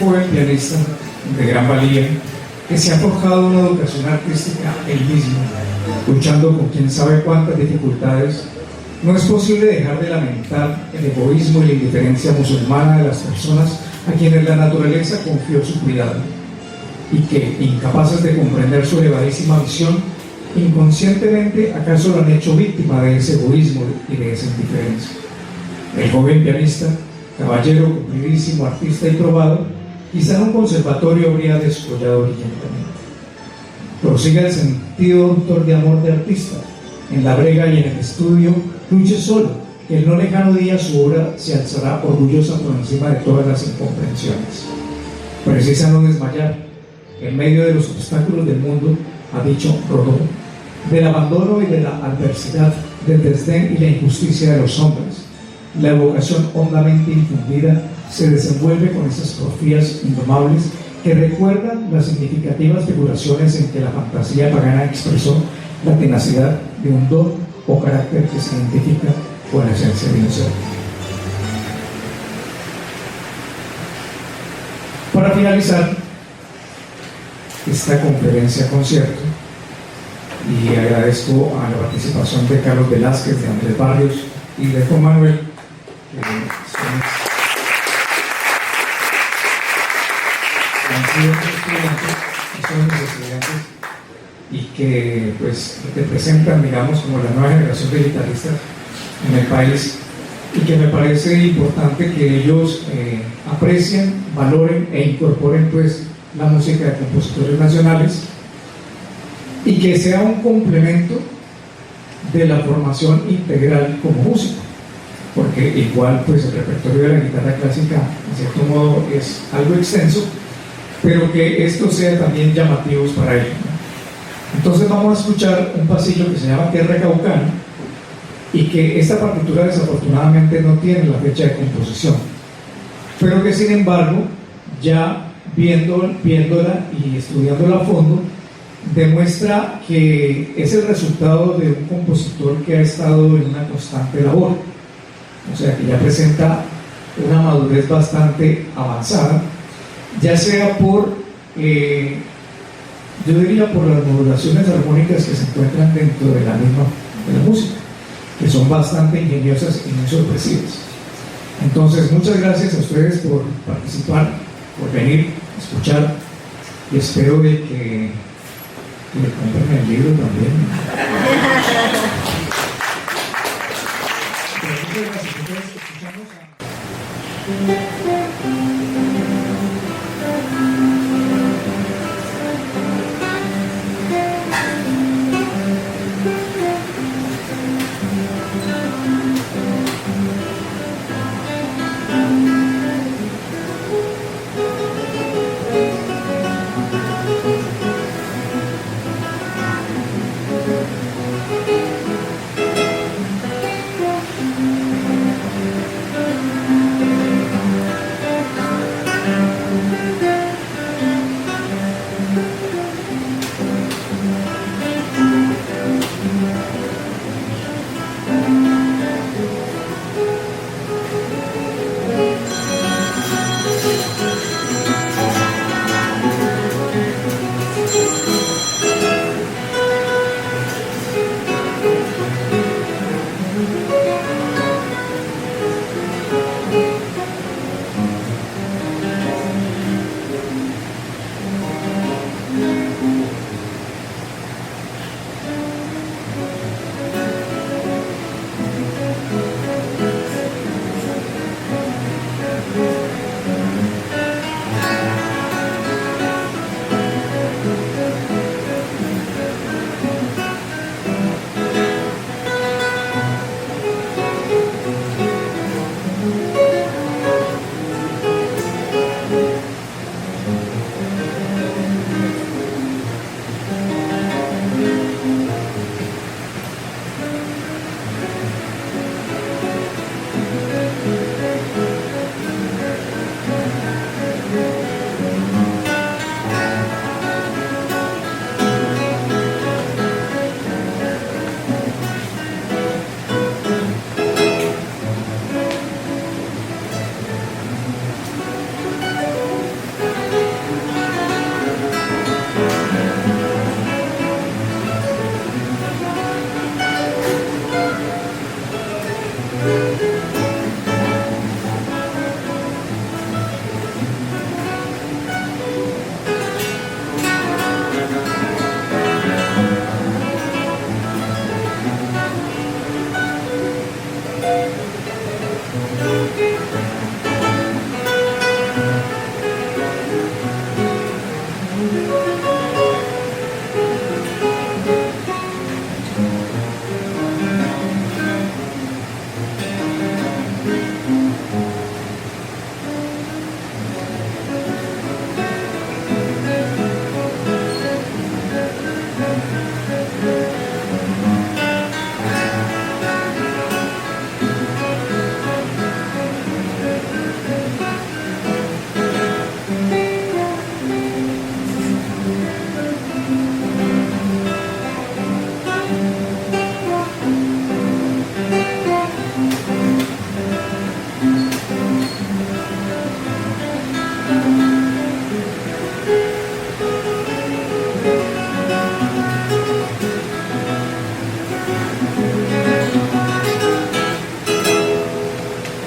joven pianista de gran valía que se ha forjado una educación artística él mismo, luchando con quién sabe cuántas dificultades, no es posible dejar de lamentar el egoísmo y la indiferencia musulmana de las personas a quienes la naturaleza confió su cuidado y que, incapaces de comprender su elevadísima visión, inconscientemente acaso lo han hecho víctima de ese egoísmo y de esa indiferencia. El joven pianista, caballero cumplidísimo, artista y probado, quizá en un conservatorio habría descollado brillantemente. Prosiga el sentido autor de amor de artista. En la brega y en el estudio, luche solo, que el no lejano día su obra se alzará orgullosa por encima de todas las incomprensiones. Precisa no desmayar. En medio de los obstáculos del mundo, ha dicho Rodó, del abandono y de la adversidad, del desdén y la injusticia de los hombres, la evocación hondamente infundida se desenvuelve con esas profías indomables que recuerdan las significativas figuraciones en que la fantasía pagana expresó la tenacidad de un don o carácter que se identifica con la esencia de un ser. Para finalizar esta conferencia concierto, y agradezco a la participación de Carlos Velázquez, de Andrés Barrios y de Juan Manuel, han sido mis estudiantes y que pues representan, digamos, como la nueva generación de guitarristas en el país, y que me parece importante que ellos aprecien, valoren e incorporen pues la música de compositores nacionales y que sea un complemento de la formación integral como músico, porque igual pues el repertorio de la guitarra clásica en cierto modo es algo extenso, pero que esto sea también llamativos para ellos, ¿no? Entonces vamos a escuchar un pasillo que se llama Tierra Caucana, y que esta partitura desafortunadamente no tiene la fecha de composición, pero que sin embargo ya viéndola y estudiándola a fondo demuestra que es el resultado de un compositor que ha estado en una constante labor, o sea que ya presenta una madurez bastante avanzada, ya sea por yo diría por las modulaciones armónicas que se encuentran dentro de la misma de la música, que son bastante ingeniosas y muy sorpresivas. Entonces, muchas gracias a ustedes por participar, por venir, escuchar, y espero de que me compren el libro también. Muchas gracias. Entonces, escuchamos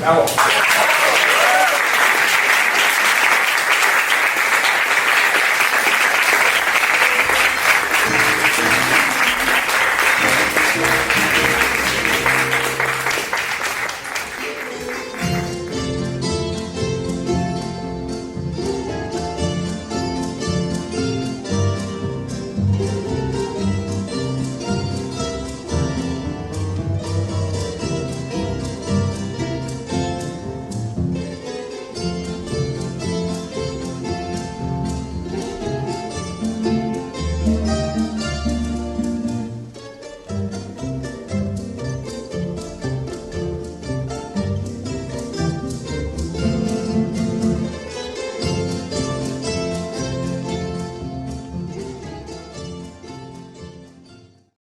Bravo.